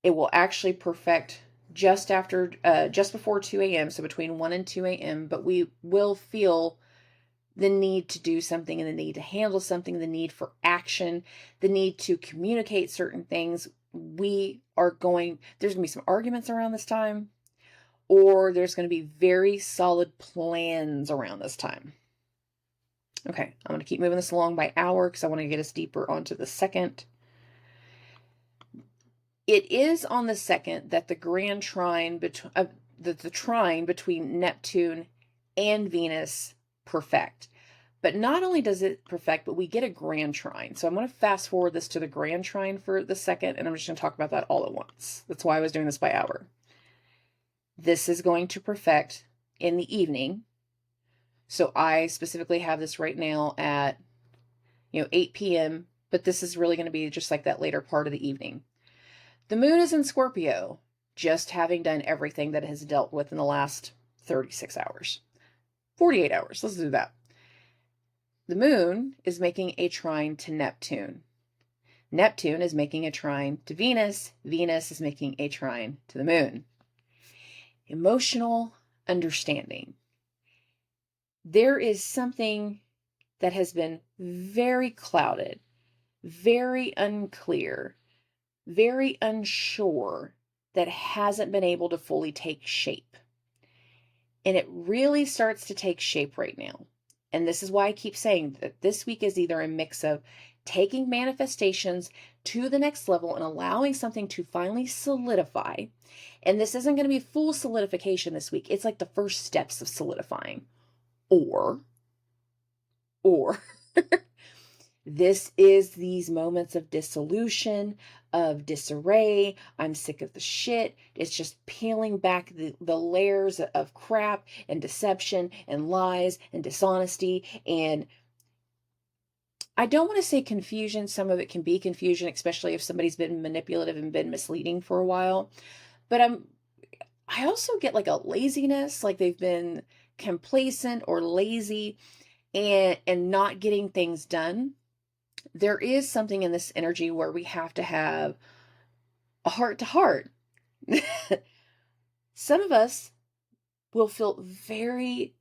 It will actually perfect just before 2 a.m. So between 1 and 2 a.m. But we will feel the need to do something, and the need to handle something, the need for action, the need to communicate certain things. There's going to be some arguments around this time, or there's going to be very solid plans around this time. Okay, I'm going to keep moving this along by hour because I want to get us deeper onto the 2nd. It is on the 2nd that the grand trine the trine between Neptune and Venus perfect. But not only does it perfect, but we get a grand trine. So I'm going to fast forward this to the grand trine for the 2nd, and I'm just going to talk about that all at once. That's why I was doing this by hour. This is going to perfect in the evening. So I specifically have this right now at, 8 p.m., but this is really going to be just like that later part of the evening. The moon is in Scorpio, just having done everything that it has dealt with in the last 36 hours. 48 hours, let's do that. The moon is making a trine to Neptune. Neptune is making a trine to Venus. Venus is making a trine to the moon. Emotional understanding. There is something that has been very clouded, very unclear, very unsure, that hasn't been able to fully take shape. And it really starts to take shape right now. And this is why I keep saying that this week is either a mix of taking manifestations to the next level and allowing something to finally solidify. And this isn't going to be full solidification this week. It's like the first steps of solidifying. Or this is these moments of dissolution, of disarray. I'm sick of the shit. It's just peeling back the layers of crap and deception and lies and dishonesty. And I don't want to say confusion. Some of it can be confusion, especially if somebody's been manipulative and been misleading for a while. But I also get like a laziness, like they've been complacent or lazy and not getting things done. There is something in this energy where we have to have a heart to heart. Some of us will feel very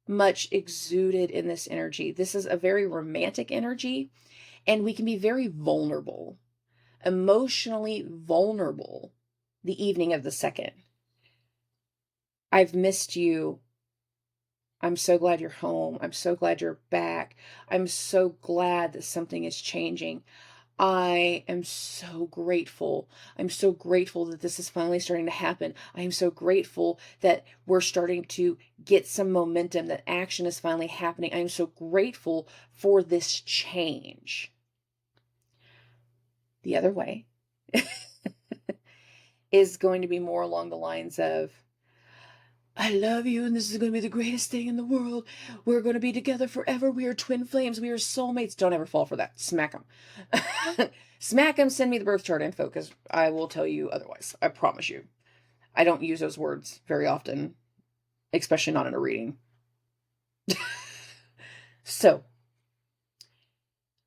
much exuded in this energy. This is a very romantic energy, and we can be very vulnerable, emotionally vulnerable the evening of the 2nd. I've missed you. I'm so glad you're home. I'm so glad you're back. I'm so glad that something is changing. I am so grateful. I'm so grateful that this is finally starting to happen. I am so grateful that we're starting to get some momentum, that action is finally happening. I am so grateful for this change. The other way is going to be more along the lines of, I love you, and this is going to be the greatest thing in the world. We're going to be together forever. We are twin flames. We are soulmates. Don't ever fall for that. Smack them. Smack them. Send me the birth chart info, because I will tell you otherwise. I promise you. I don't use those words very often, especially not in a reading. So,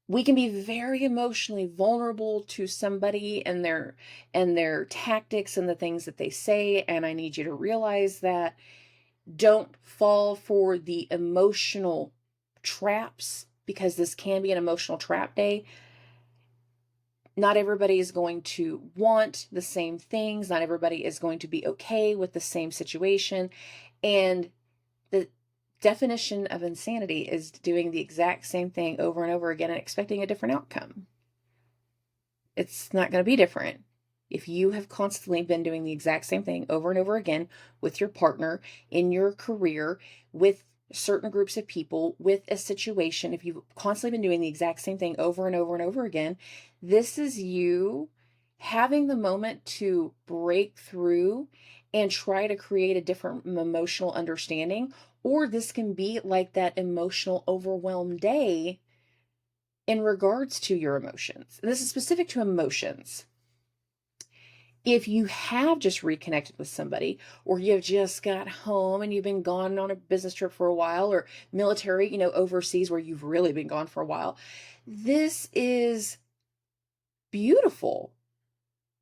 we can be very emotionally vulnerable to somebody and their tactics and the things that they say. And I need you to realize that. Don't fall for the emotional traps, because this can be an emotional trap day. Not everybody is going to want the same things. Not everybody is going to be okay with the same situation. And the definition of insanity is doing the exact same thing over and over again and expecting a different outcome. It's not going to be different. If you have constantly been doing the exact same thing over and over again with your partner, in your career, with certain groups of people, with a situation, if you've constantly been doing the exact same thing over and over and over again, this is you having the moment to break through and try to create a different emotional understanding. Or this can be like that emotional overwhelmed day in regards to your emotions. And this is specific to emotions. If you have just reconnected with somebody, or you've just got home and you've been gone on a business trip for a while, or military, overseas where you've really been gone for a while, this is beautiful.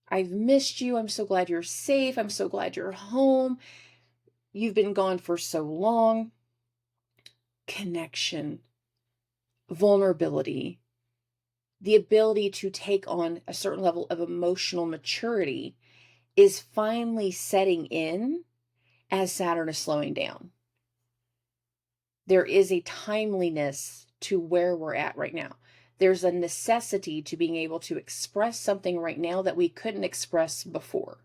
I've missed you. I'm so glad you're safe. I'm so glad you're home. You've been gone for so long. Connection, vulnerability, the ability to take on a certain level of emotional maturity is finally setting in as Saturn is slowing down. There is a timeliness to where we're at right now. There's a necessity to being able to express something right now that we couldn't express before.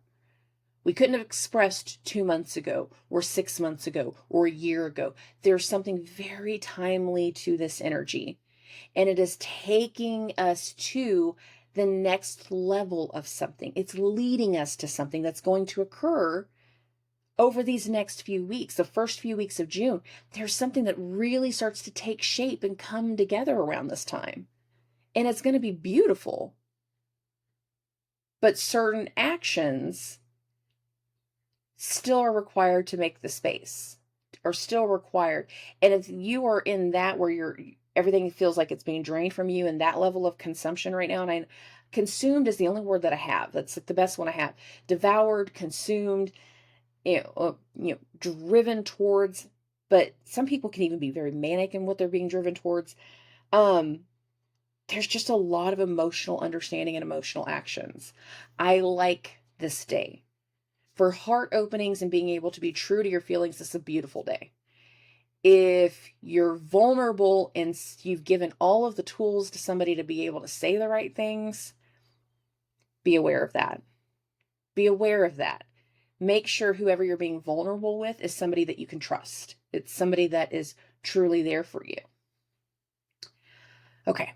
We couldn't have expressed 2 months ago, or 6 months ago, or a year ago. There's something very timely to this energy. And it is taking us to the next level of something. It's leading us to something that's going to occur over these next few weeks, the first few weeks of June, there's something that really starts to take shape and come together around this time. And it's going to be beautiful. But certain actions still are required to make the space, are still required. And if you are in that where everything feels like it's being drained from you and that level of consumption right now, and consumed is the only word that I have. That's like the best one I have. Devoured, consumed, driven towards, but some people can even be very manic in what they're being driven towards. There's just a lot of emotional understanding and emotional actions. I like this day. For heart openings and being able to be true to your feelings, this is a beautiful day. If you're vulnerable and you've given all of the tools to somebody to be able to say the right things, be aware of that. Be aware of that. Make sure whoever you're being vulnerable with is somebody that you can trust. It's somebody that is truly there for you. Okay.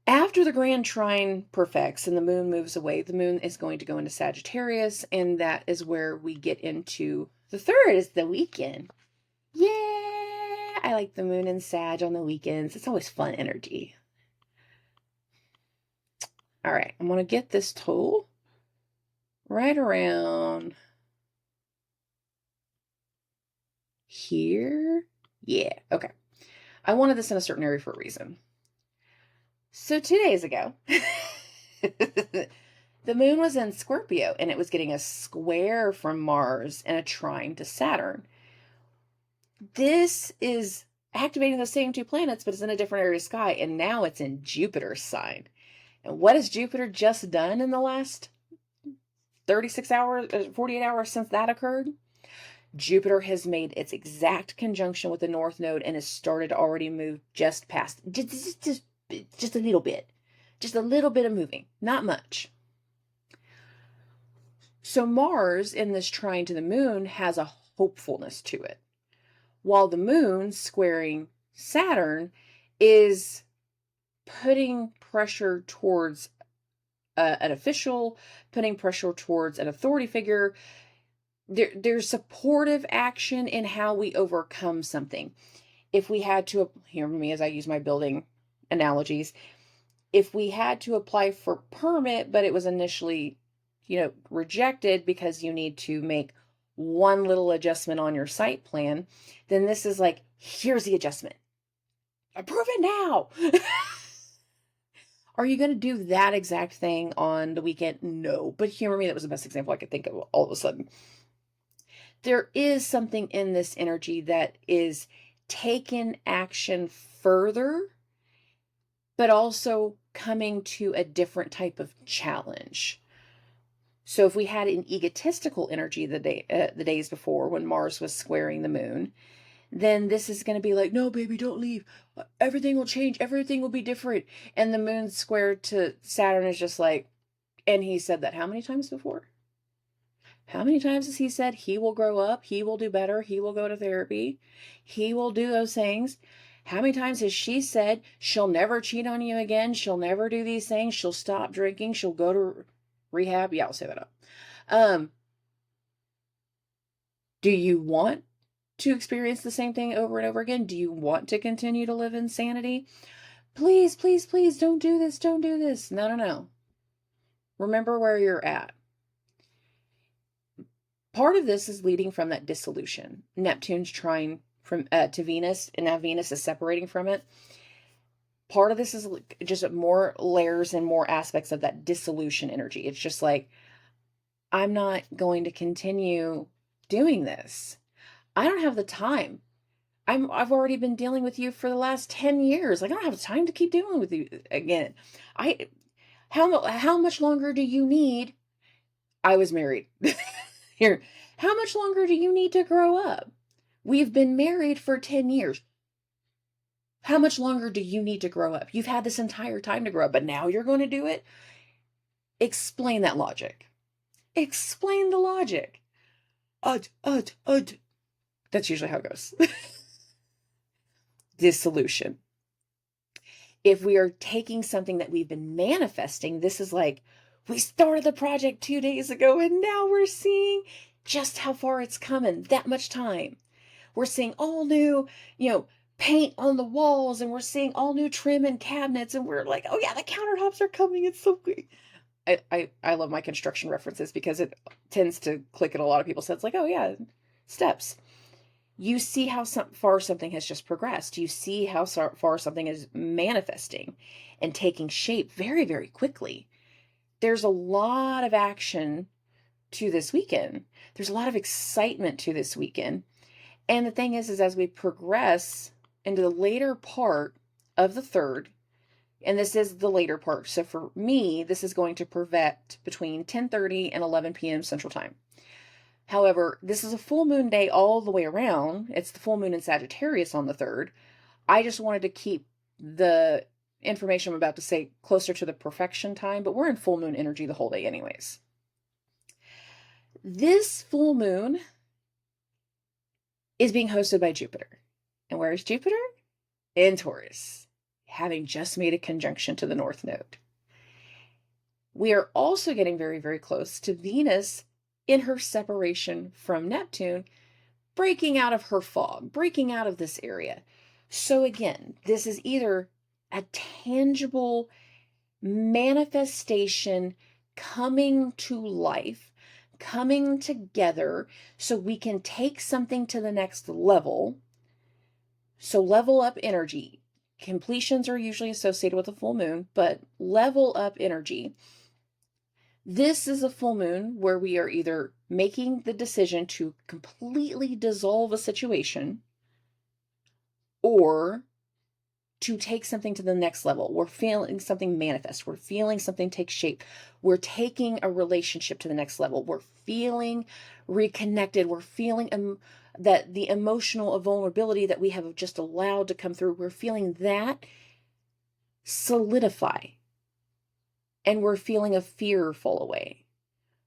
After the grand trine perfects and the moon moves away, the moon is going to go into Sagittarius, and that is where we get into the third, is the weekend. Yeah, I like the moon and Sag on the weekends. It's always fun energy. All right, I'm going to get this tool right around here. Yeah, okay. I wanted this in a certain area for a reason. So 2 days ago, the moon was in Scorpio, and it was getting a square from Mars and a trine to Saturn. This is activating the same two planets, but it's in a different area of sky, and now it's in Jupiter's sign. And what has Jupiter just done in the last 36 hours, 48 hours since that occurred? Jupiter has made its exact conjunction with the North Node and has started to already move just past, just a little bit. Just a little bit of moving, not much. So Mars in this trine to the moon has a hopefulness to it, while the moon squaring Saturn is putting pressure towards an official, putting pressure towards an authority figure. There's supportive action in how we overcome something. If we had to, hear me as I use my building analogies, if we had to apply for permit, but it was initially, rejected because you need to make one little adjustment on your site plan, then this is like, here's the adjustment. Approve it now. Are you going to do that exact thing on the weekend? No, but humor me, that was the best example I could think of all of a sudden. There is something in this energy that is taking action further, but also coming to a different type of challenge. So if we had an egotistical energy the days before when Mars was squaring the moon, then this is going to be like, no, baby, don't leave. Everything will change. Everything will be different. And the moon squared to Saturn is just like, and he said that how many times before? How many times has he said he will grow up, he will do better, he will go to therapy, he will do those things? How many times has she said she'll never cheat on you again, she'll never do these things, she'll stop drinking, she'll go to rehab? Yeah, I'll say that up. Do you want to experience the same thing over and over again? Do you want to continue to live in sanity? Please, please, please don't do this. Don't do this. No. Remember where you're at. Part of this is leading from that dissolution. Neptune's trine from to Venus, and now Venus is separating from it. Part of this is just more layers and more aspects of that dissolution energy. It's just like, I'm not going to continue doing this. I don't have the time. I've already been dealing with you for the last 10 years. Like, I don't have time to keep dealing with you again. How much longer do you need? I was married. Here, how much longer do you need to grow up? We've been married for 10 years. How much longer do you need to grow up? You've had this entire time to grow up, but now you're going to do it? Explain that logic. Explain the logic. That's usually how it goes. Dissolution. If we are taking something that we've been manifesting, this is like, we started the project 2 days ago and now we're seeing just how far it's coming, that much time. We're seeing all new, paint on the walls, and we're seeing all new trim and cabinets, and we're like, oh yeah, the countertops are coming. It's so great. I love my construction references because it tends to click at a lot of people. So it's like, oh yeah, steps. You see how far something has just progressed. You see how far something is manifesting and taking shape very, very quickly. There's a lot of action to this weekend. There's a lot of excitement to this weekend. And the thing is as we progress into the later part of the third, and this is the later part. So for me, this is going to prevent between 10:30 and 11 p.m. Central Time. However, this is a full moon day all the way around. It's the full moon in Sagittarius on the 3rd. I just wanted to keep the information I'm about to say closer to the perfection time, but we're in full moon energy the whole day anyways. This full moon is being hosted by Jupiter. And where is Jupiter? In Taurus, having just made a conjunction to the North Node. We are also getting very, very close to Venus in her separation from Neptune, breaking out of her fog, breaking out of this area. So again, this is either a tangible manifestation coming to life, coming together so we can take something to the next level. So level up energy. Completions are usually associated with a full moon, but level up energy. This is a full moon where we are either making the decision to completely dissolve a situation or to take something to the next level. We're feeling something manifest. We're feeling something take shape. We're taking a relationship to the next level. We're feeling reconnected. We're feeling that the emotional vulnerability that we have just allowed to come through, we're feeling that solidify. And we're feeling a fear fall away.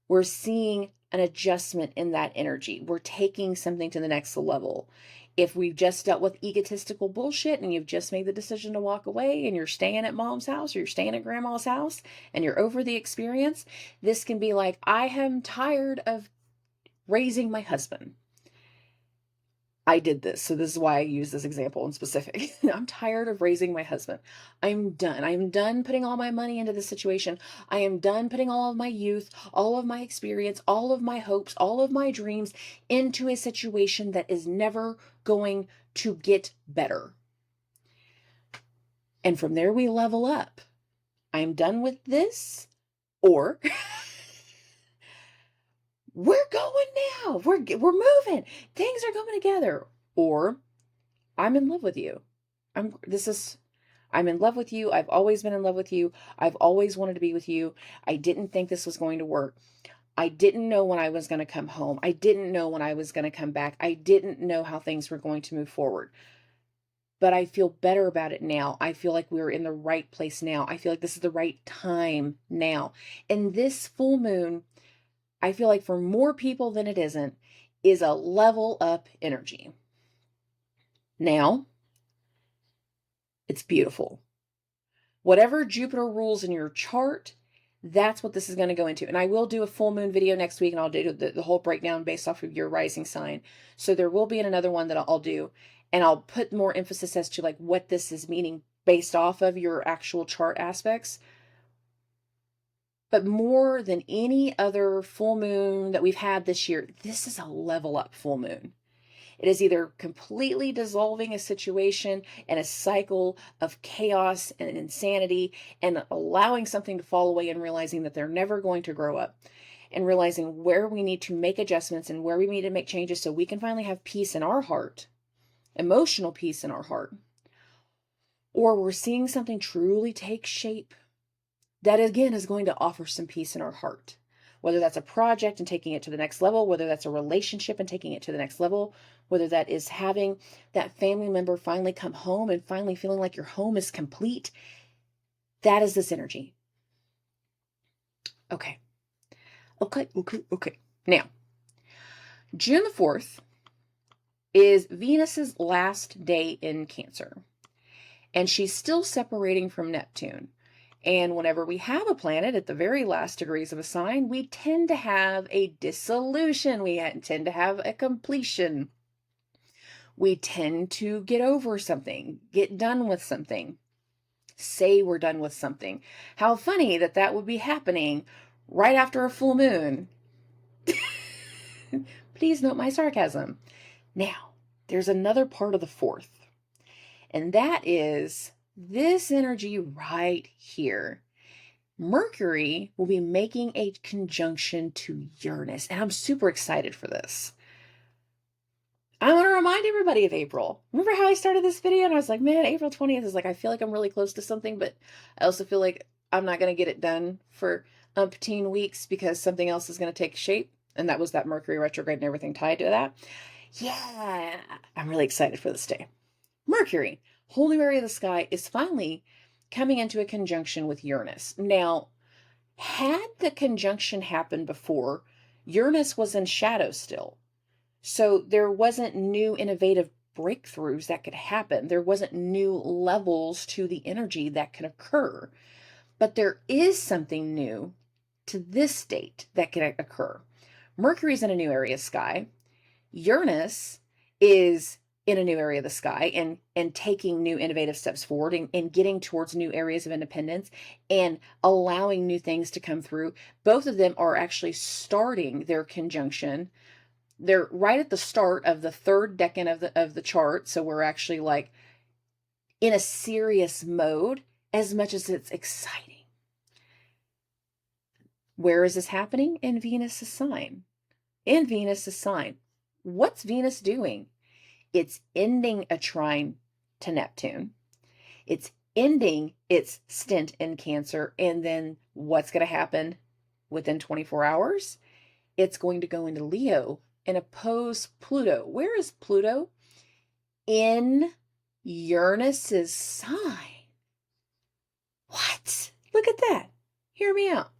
We're seeing an adjustment in that energy. We're taking something to the next level. If we've just dealt with egotistical bullshit and you've just made the decision to walk away and you're staying at mom's house or you're staying at grandma's house and you're over the experience, this can be like, I am tired of raising my husband. I did this, so this is why I use this example in specific. I'm tired of raising my husband. I'm done. I'm done putting all my money into this situation. I am done putting all of my youth, all of my experience, all of my hopes, all of my dreams into a situation that is never going to get better. And from there, we level up. I'm done with this, or we're going now. We're moving. Things are coming together. Or I'm in love with you. I'm in love with you. I've always been in love with you. I've always wanted to be with you. I didn't think this was going to work. I didn't know when I was going to come home. I didn't know when I was going to come back. I didn't know how things were going to move forward. But I feel better about it now. I feel like we're in the right place now. I feel like this is the right time now. And this full moon, I feel like for more people than it isn't, is a level up energy. Now, it's beautiful. Whatever Jupiter rules in your chart, that's what this is going to go into. And I will do a full moon video next week, and I'll do the whole breakdown based off of your rising sign. So there will be another one that I'll do, and I'll put more emphasis as to like what this is meaning based off of your actual chart aspects. But more than any other full moon that we've had this year, this is a level up full moon. It is either completely dissolving a situation and a cycle of chaos and insanity and allowing something to fall away and realizing that they're never going to grow up, and realizing where we need to make adjustments and where we need to make changes so we can finally have peace in our heart, emotional peace in our heart. Or we're seeing something truly take shape that again is going to offer some peace in our heart, whether that's a project and taking it to the next level, whether that's a relationship and taking it to the next level, whether that is having that family member finally come home and finally feeling like your home is complete. That is this energy. Okay. Now, June the 4th is Venus's last day in Cancer, and she's still separating from Neptune. And whenever we have a planet at the very last degrees of a sign, we tend to have a dissolution. We tend to have a completion. We tend to get over something, get done with something, say we're done with something. How funny that that would be happening right after a full moon. Please note my sarcasm. Now, there's another part of the 4th, and that is this energy right here. Mercury will be making a conjunction to Uranus, and I'm super excited for this. I want to remind everybody of April. Remember how I started this video and I was like, man, April 20th is like, I feel like I'm really close to something, but I also feel like I'm not going to get it done for umpteen weeks because something else is going to take shape. And that was that Mercury retrograde and everything tied to that. Yeah, I'm really excited for this day. Mercury, whole new area of the sky, is finally coming into a conjunction with Uranus. Now, had the conjunction happened before, Uranus was in shadow still. So there wasn't new innovative breakthroughs that could happen. There wasn't new levels to the energy that could occur. But there is something new to this state that can occur. Mercury's in a new area of sky. Uranus is in a new area of the sky and taking new innovative steps forward and getting towards new areas of independence and allowing new things to come through. Both of them are actually starting their conjunction. They're right at the start of the 3rd decan of the chart. So we're actually like in a serious mode as much as it's exciting. Where is this happening? In Venus's sign. In Venus's sign. What's Venus doing? It's ending a trine to Neptune. It's ending its stint in Cancer. And then what's going to happen within 24 hours? It's going to go into Leo and oppose Pluto. Where is Pluto? In Uranus's sign. What? Look at that. Hear me out.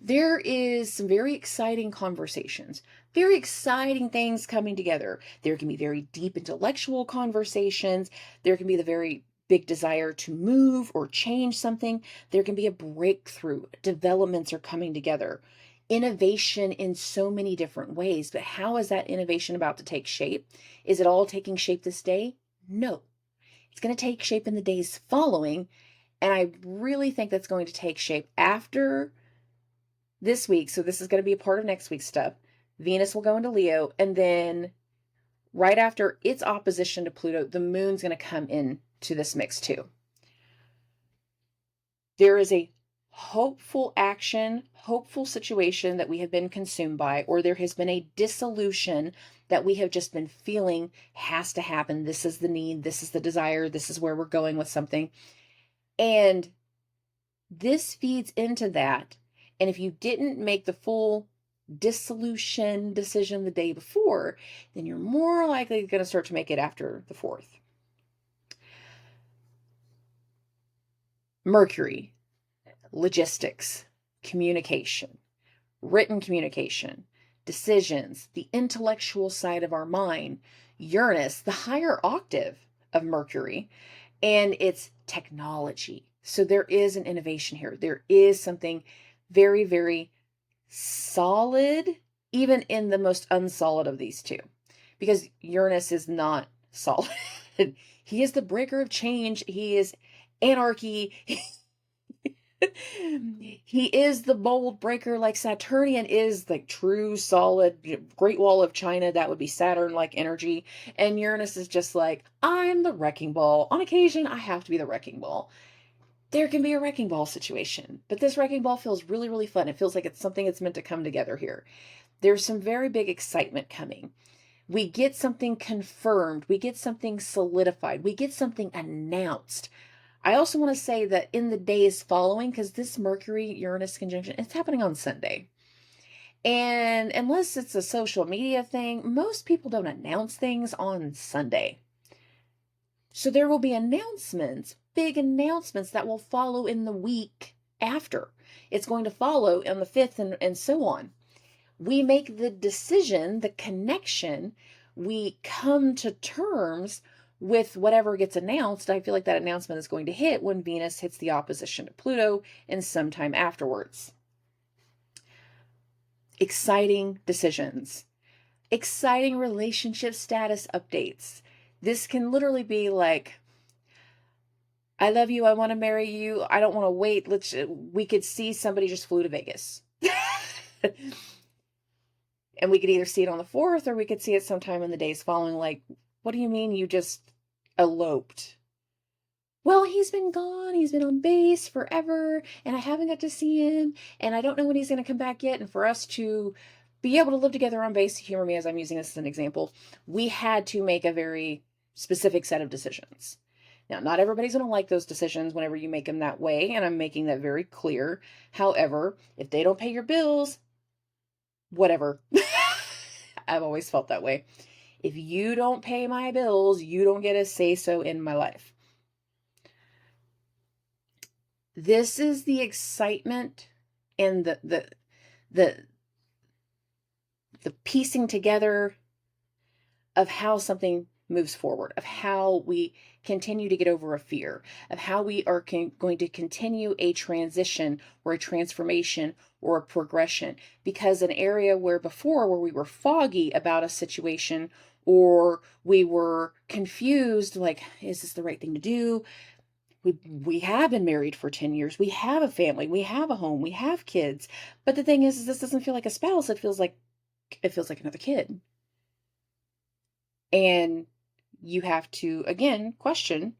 There is some very exciting conversations, very exciting things coming together. There can be very deep intellectual conversations. There can be the very big desire to move or change something. There can be a breakthrough. Developments are coming together. Innovation in so many different ways. But how is that innovation about to take shape? Is it all taking shape this day? No. It's going to take shape in the days following. And I really think that's going to take shape after this week. So this is going to be a part of next week's stuff. Venus will go into Leo. And then right after its opposition to Pluto, the moon's going to come into this mix too. There is a hopeful action, hopeful situation that we have been consumed by, or there has been a dissolution that we have just been feeling has to happen. This is the need. This is the desire. This is where we're going with something. And this feeds into that. And if you didn't make the full dissolution decision the day before, then you're more likely going to start to make it after the 4th. Mercury, logistics, communication, written communication, decisions, the intellectual side of our mind. Uranus, the higher octave of Mercury, and it's technology. So there is an innovation here. There is something very, very solid, even in the most unsolid of these two, because Uranus is not solid. He is the breaker of change. He is anarchy. He is the bold breaker, like Saturnian is like true, solid, Great Wall of China. That would be Saturn-like energy. And Uranus is just like, I'm the wrecking ball. On occasion, I have to be the wrecking ball. There can be a wrecking ball situation, but this wrecking ball feels really, really fun. It feels like it's something that's meant to come together here. There's some very big excitement coming. We get something confirmed. We get something solidified. We get something announced. I also want to say that in the days following, because this Mercury-Uranus conjunction, it's happening on Sunday. And unless it's a social media thing, most people don't announce things on Sunday. So there will be announcements, big announcements that will follow in the week after. It's going to follow on the 5th and so on. We make the decision, the connection, we come to terms with whatever gets announced, I feel like that announcement is going to hit when Venus hits the opposition to Pluto and sometime afterwards. Exciting decisions, exciting relationship status updates. This can literally be like, I love you, I want to marry you, I don't want to wait. We could see somebody just flew to Vegas. And we could either see it on the 4th or we could see it sometime in the days following. Like, what do you mean you just eloped? Well, he's been gone. He's been on base forever, and I haven't got to see him, and I don't know when he's going to come back yet. And for us to be able to live together on base, humor me as I'm using this as an example, we had to make a very specific set of decisions. Now, not everybody's going to like those decisions whenever you make them that way, and I'm making that very clear. However, if they don't pay your bills, whatever. I've always felt that way. If you don't pay my bills, you don't get a say-so in my life. This is the excitement and the piecing together of how something moves forward, of how we continue to get over a fear, of how we are going to continue a transition or a transformation or a progression. Because an area where before, where we were foggy about a situation or we were confused, like, is this the right thing to do? We have been married for 10 years. We have a family. We have a home. We have kids. But the thing is this doesn't feel like a spouse. It feels like another kid. And you have to, again, question,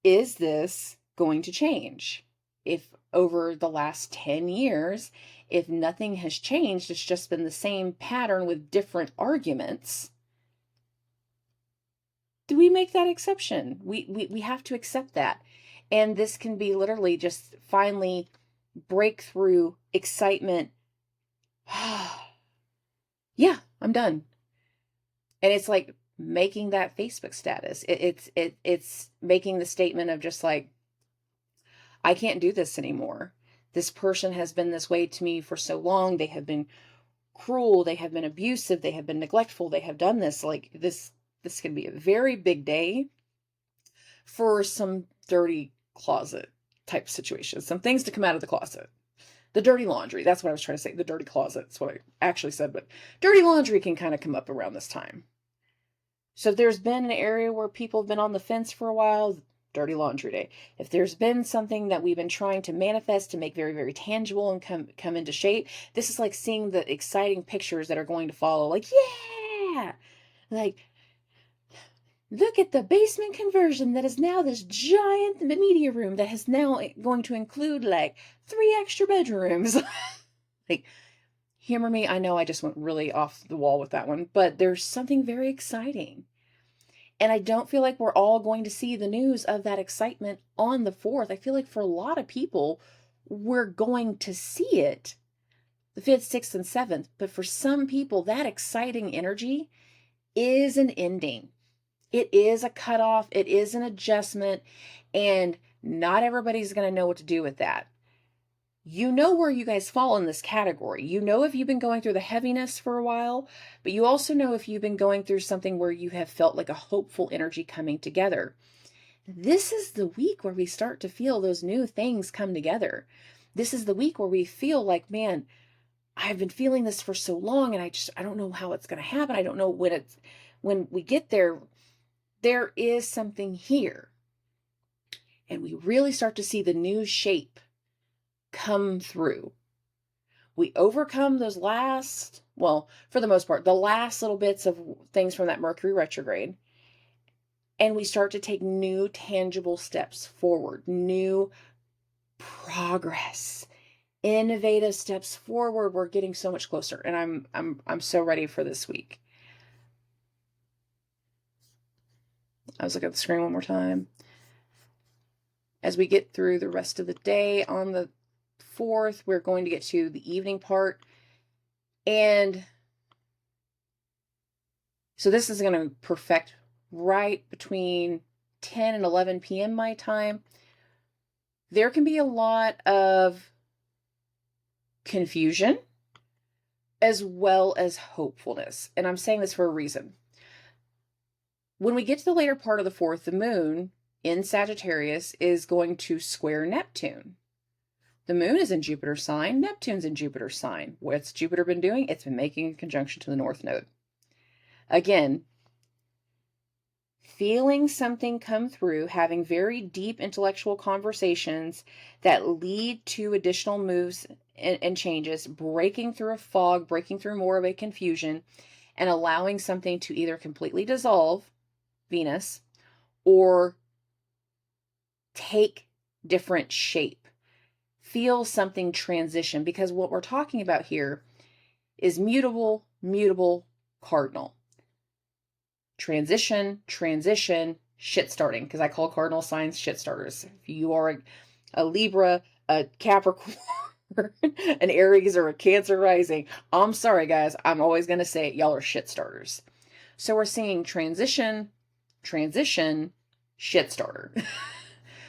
is this going to change? If over the last 10 years, if nothing has changed, it's just been the same pattern with different arguments, do we make that exception? We have to accept that. And this can be literally just finally breakthrough, excitement. Yeah, I'm done. And it's like making that Facebook status. It's making the statement of just like, I can't do this anymore. This person has been this way to me for so long. They have been cruel. They have been abusive. They have been neglectful. They have done this. Like this can be a very big day for some dirty closet type situations. Some things to come out of the closet. The dirty laundry. That's what I was trying to say. The dirty closet. That's what I actually said. But dirty laundry can kind of come up around this time. So if there's been an area where people have been on the fence for a while, dirty laundry day. If there's been something that we've been trying to manifest to make very, very tangible and come into shape, this is like seeing the exciting pictures that are going to follow. Like, yeah! Like, look at the basement conversion that is now this giant media room that is now going to include like 3 extra bedrooms. Like, humor me, I know I just went really off the wall with that one, but there's something very exciting. And I don't feel like we're all going to see the news of that excitement on the 4th. I feel like for a lot of people, we're going to see it the 5th, 6th, and 7th. But for some people, that exciting energy is an ending. It is a cutoff. It is an adjustment. And not everybody's going to know what to do with that. You know where you guys fall in this category. You know if you've been going through the heaviness for a while, but you also know if you've been going through something where you have felt like a hopeful energy coming together. This is the week where we start to feel those new things come together. This is the week where we feel like, man, I've been feeling this for so long and I don't know how it's going to happen. I don't know when we get there, there is something here. And we really start to see the new shape come through. We overcome those last, well, for the most part, the last little bits of things from that Mercury retrograde. And we start to take new tangible steps forward, new progress, innovative steps forward. We're getting so much closer. And I'm so ready for this week. I was looking at the screen one more time. As we get through the rest of the day on the 4th, we're going to get to the evening part. And so this is going to perfect right between 10 and 11 p.m. my time. There can be a lot of confusion as well as hopefulness. And I'm saying this for a reason. When we get to the later part of the 4th, the moon in Sagittarius is going to square Neptune. The moon is in Jupiter's sign. Neptune's in Jupiter's sign. What's Jupiter been doing? It's been making a conjunction to the North Node. Again, feeling something come through, having very deep intellectual conversations that lead to additional moves and changes, breaking through a fog, breaking through more of a confusion, and allowing something to either completely dissolve, Venus, or take different shape. Feel something transition, because what we're talking about here is mutable, mutable, cardinal. Transition, shit starting, because I call cardinal signs shit starters. If you are a Libra, a Capricorn, an Aries, or a Cancer rising, I'm sorry guys, I'm always going to say it, y'all are shit starters. So we're seeing transition, shit starter.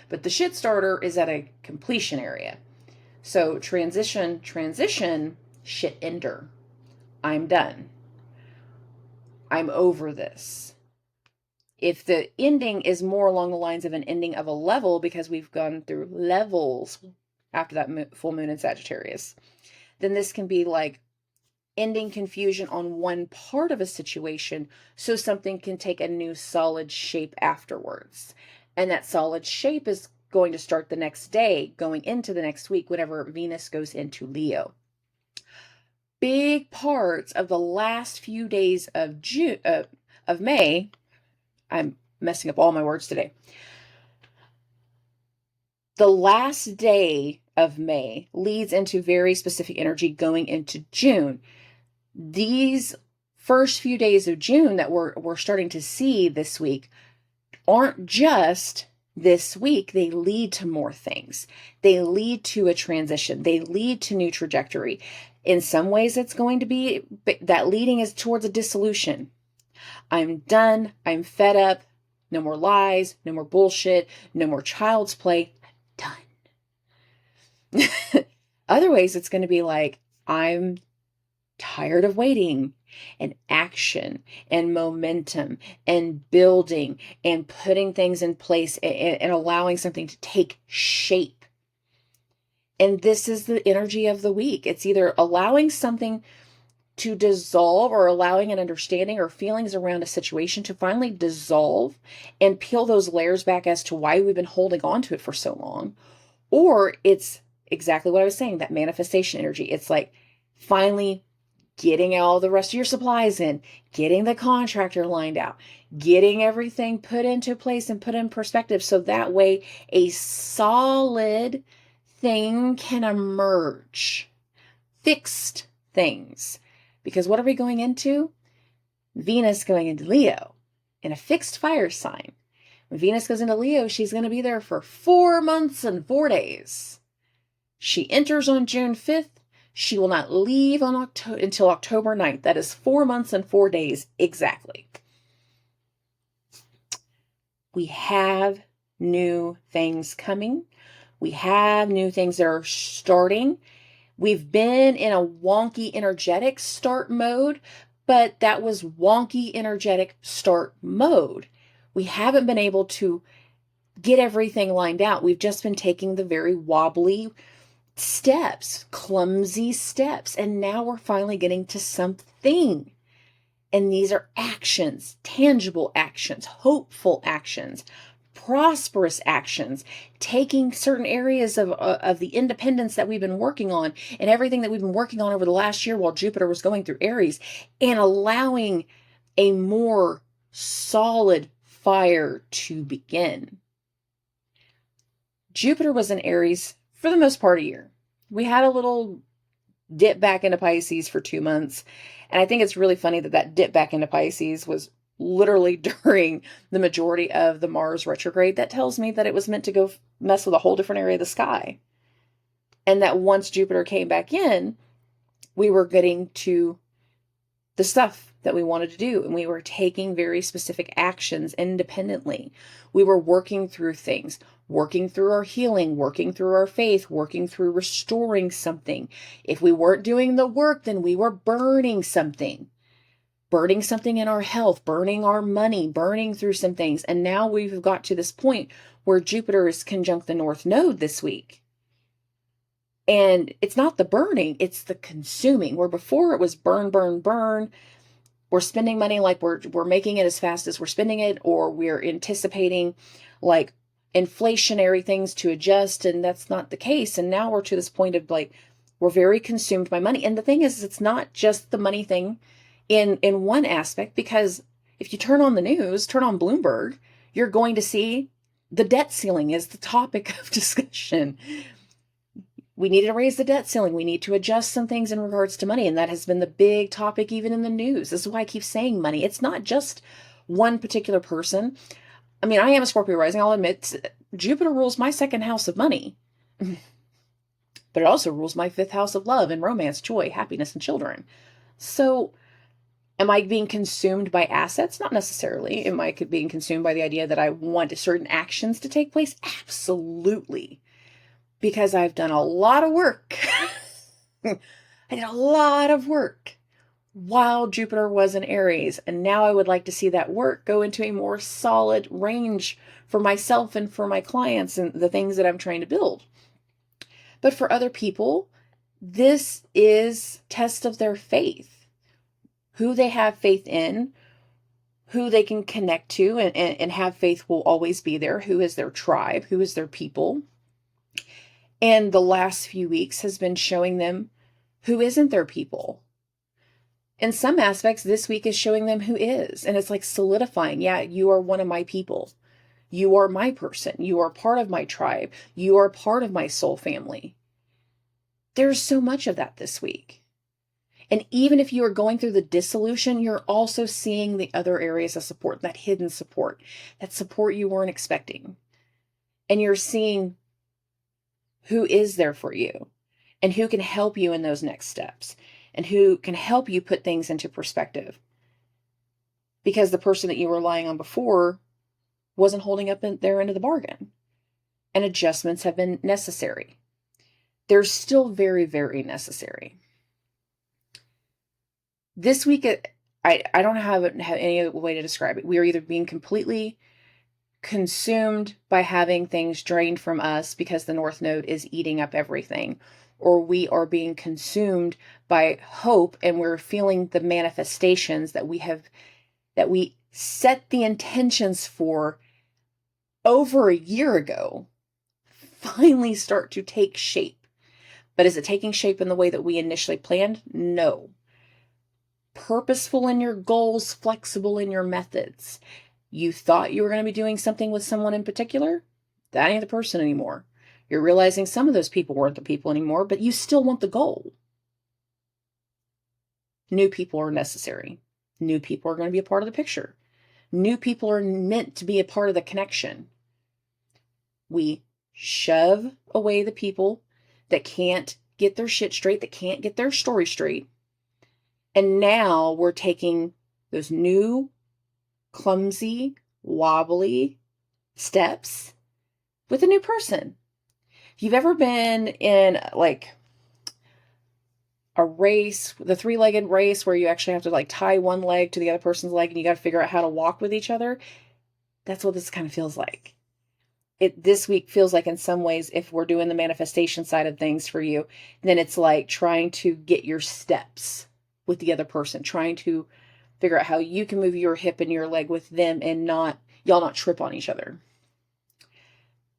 But the shit starter is at a completion area. So transition, shit ender. I'm done. I'm over this. If the ending is more along the lines of an ending of a level, because we've gone through levels after that full moon in Sagittarius, then this can be like ending confusion on one part of a situation so something can take a new solid shape afterwards. And that solid shape is going to start the next day, going into the next week, whenever Venus goes into Leo. Big parts of the last few days of May, I'm messing up all my words today. The last day of May leads into very specific energy going into June. These first few days of June that we're starting to see this week aren't just this week. They lead to more things. They lead to a transition. They lead to new trajectory. In some ways, it's going to be that leading is towards a dissolution. I'm done. I'm fed up. No more lies. No more bullshit. No more child's play. I'm done. Other ways, it's going to be like, I'm tired of waiting, and action and momentum and building and putting things in place and allowing something to take shape. And this is the energy of the week. It's either allowing something to dissolve or allowing an understanding or feelings around a situation to finally dissolve and peel those layers back as to why we've been holding on to it for so long. Or it's exactly what I was saying, that manifestation energy. It's like finally getting all the rest of your supplies in, getting the contractor lined out, getting everything put into place and put in perspective. So that way a solid thing can emerge. Fixed things. Because what are we going into? Venus going into Leo in a fixed fire sign. When Venus goes into Leo, she's going to be there for 4 months and 4 days. She enters on June 5th. She will not leave until October 9th. That is 4 months and 4 days exactly. We have new things coming. We have new things that are starting. We've been in a wonky energetic start mode, but that was wonky energetic start mode. We haven't been able to get everything lined out. We've just been taking the very wobbly steps, clumsy steps, and now we're finally getting to something. And these are actions, tangible actions, hopeful actions, prosperous actions, taking certain areas of the independence that we've been working on and everything that we've been working on over the last year while Jupiter was going through Aries, and allowing a more solid fire to begin. Jupiter was in Aries for the most part of the year. We had a little dip back into Pisces for 2 months. And I think it's really funny that dip back into Pisces was literally during the majority of the Mars retrograde. That tells me that it was meant to go mess with a whole different area of the sky. And that once Jupiter came back in, we were getting to the stuff that we wanted to do. And we were taking very specific actions independently. We were working through things, working through our healing, working through our faith, working through restoring something. If we weren't doing the work, then we were burning something. burning something in our health, burning our money, burning through some things. And now we've got to this point where Jupiter is conjunct the North Node this week. And it's not the burning, it's the consuming, where before it was burn, burn, burn. We're spending money like we're making it as fast as we're spending it, or we're anticipating like inflationary things to adjust, and that's not the case. And now we're to this point of like, we're very consumed by money. And the thing is, it's not just the money thing in one aspect, because if you turn on the news, turn on Bloomberg, you're going to see the debt ceiling is the topic of discussion. We need to raise the debt ceiling. We need to adjust some things in regards to money. And that has been the big topic even in the news. This is why I keep saying money. It's not just one particular person. I mean, I am a Scorpio rising. I'll admit Jupiter rules my second house of money. But it also rules my fifth house of love and romance, joy, happiness, and children. So am I being consumed by assets? Not necessarily. Am I being consumed by the idea that I want certain actions to take place? Absolutely. Because I've done a lot of work. I did a lot of work while Jupiter was in Aries. And now I would like to see that work go into a more solid range for myself and for my clients and the things that I'm trying to build. But for other people, this is test of their faith. Who they have faith in, who they can connect to and have faith will always be there. Who is their tribe? Who is their people? And the last few weeks has been showing them who isn't their people. In some aspects, this week is showing them who is. And it's like solidifying, yeah, you are one of my people. You are my person. You are part of my tribe. You are part of my soul family. There's so much of that this week. And even if you are going through the dissolution, you're also seeing the other areas of support, that hidden support, that support you weren't expecting. And you're seeing who is there for you and who can help you in those next steps and who can help you put things into perspective. Because the person that you were relying on before wasn't holding up their end of the bargain, and adjustments have been necessary. They're still very, very necessary. This week, I don't have any other way to describe it. We are either being completely consumed by having things drained from us because the North Node is eating up everything, or we are being consumed by hope and we're feeling the manifestations that we set the intentions for over a year ago finally start to take shape. But is it taking shape in the way that we initially planned? No. Purposeful in your goals, flexible in your methods. You thought you were going to be doing something with someone in particular? That ain't the person anymore. You're realizing some of those people weren't the people anymore, but you still want the goal. New people are necessary. New people are going to be a part of the picture. New people are meant to be a part of the connection. We shove away the people that can't get their shit straight, that can't get their story straight. And now we're taking those new, clumsy, wobbly steps with a new person. If you've ever been in like a race, the 3-legged race where you actually have to like tie one leg to the other person's leg and you got to figure out how to walk with each other, that's what this kind of feels like. This week feels like in some ways, if we're doing the manifestation side of things for you, then it's like trying to get your steps with the other person, trying to figure out how you can move your hip and your leg with them and y'all not trip on each other.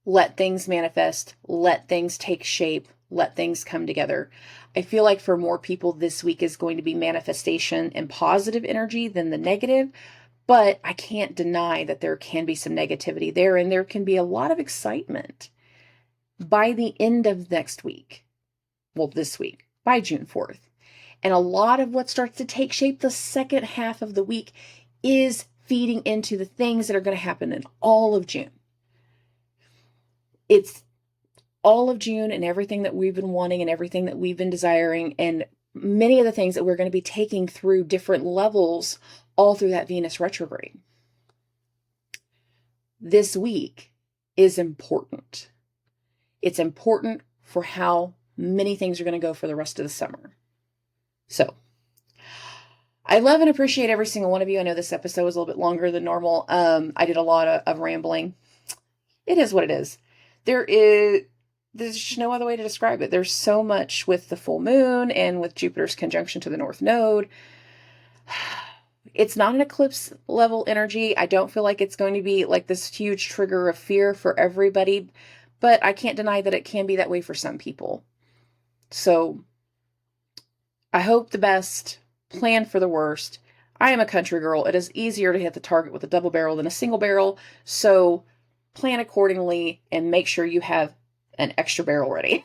Let things manifest, let things take shape, let things come together. I feel like for more people, this week is going to be manifestation and positive energy than the negative, but I can't deny that there can be some negativity there, and there can be a lot of excitement by the end of next week. Well, this week, by June 4th. And a lot of what starts to take shape the second half of the week is feeding into the things that are going to happen in all of June. It's all of June and everything that we've been wanting and everything that we've been desiring, and many of the things that we're going to be taking through different levels all through that Venus retrograde. This week is important. It's important for how many things are going to go for the rest of the summer. So I love and appreciate every single one of you. I know this episode was a little bit longer than normal. I did a lot of rambling. It is what it is. There's just no other way to describe it. There's so much with the full moon and with Jupiter's conjunction to the North Node. It's not an eclipse level energy. I don't feel like it's going to be like this huge trigger of fear for everybody, but I can't deny that it can be that way for some people. So I hope the best, plan for the worst. I am a country girl. It is easier to hit the target with a double barrel than a single barrel. So plan accordingly and make sure you have an extra barrel ready.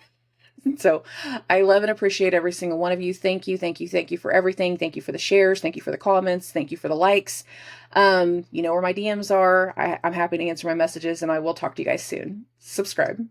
So I love and appreciate every single one of you. Thank you, thank you, thank you for everything. Thank you for the shares. Thank you for the comments. Thank you for the likes. You know where my DMs are. I'm happy to answer my messages, and I will talk to you guys soon. Subscribe.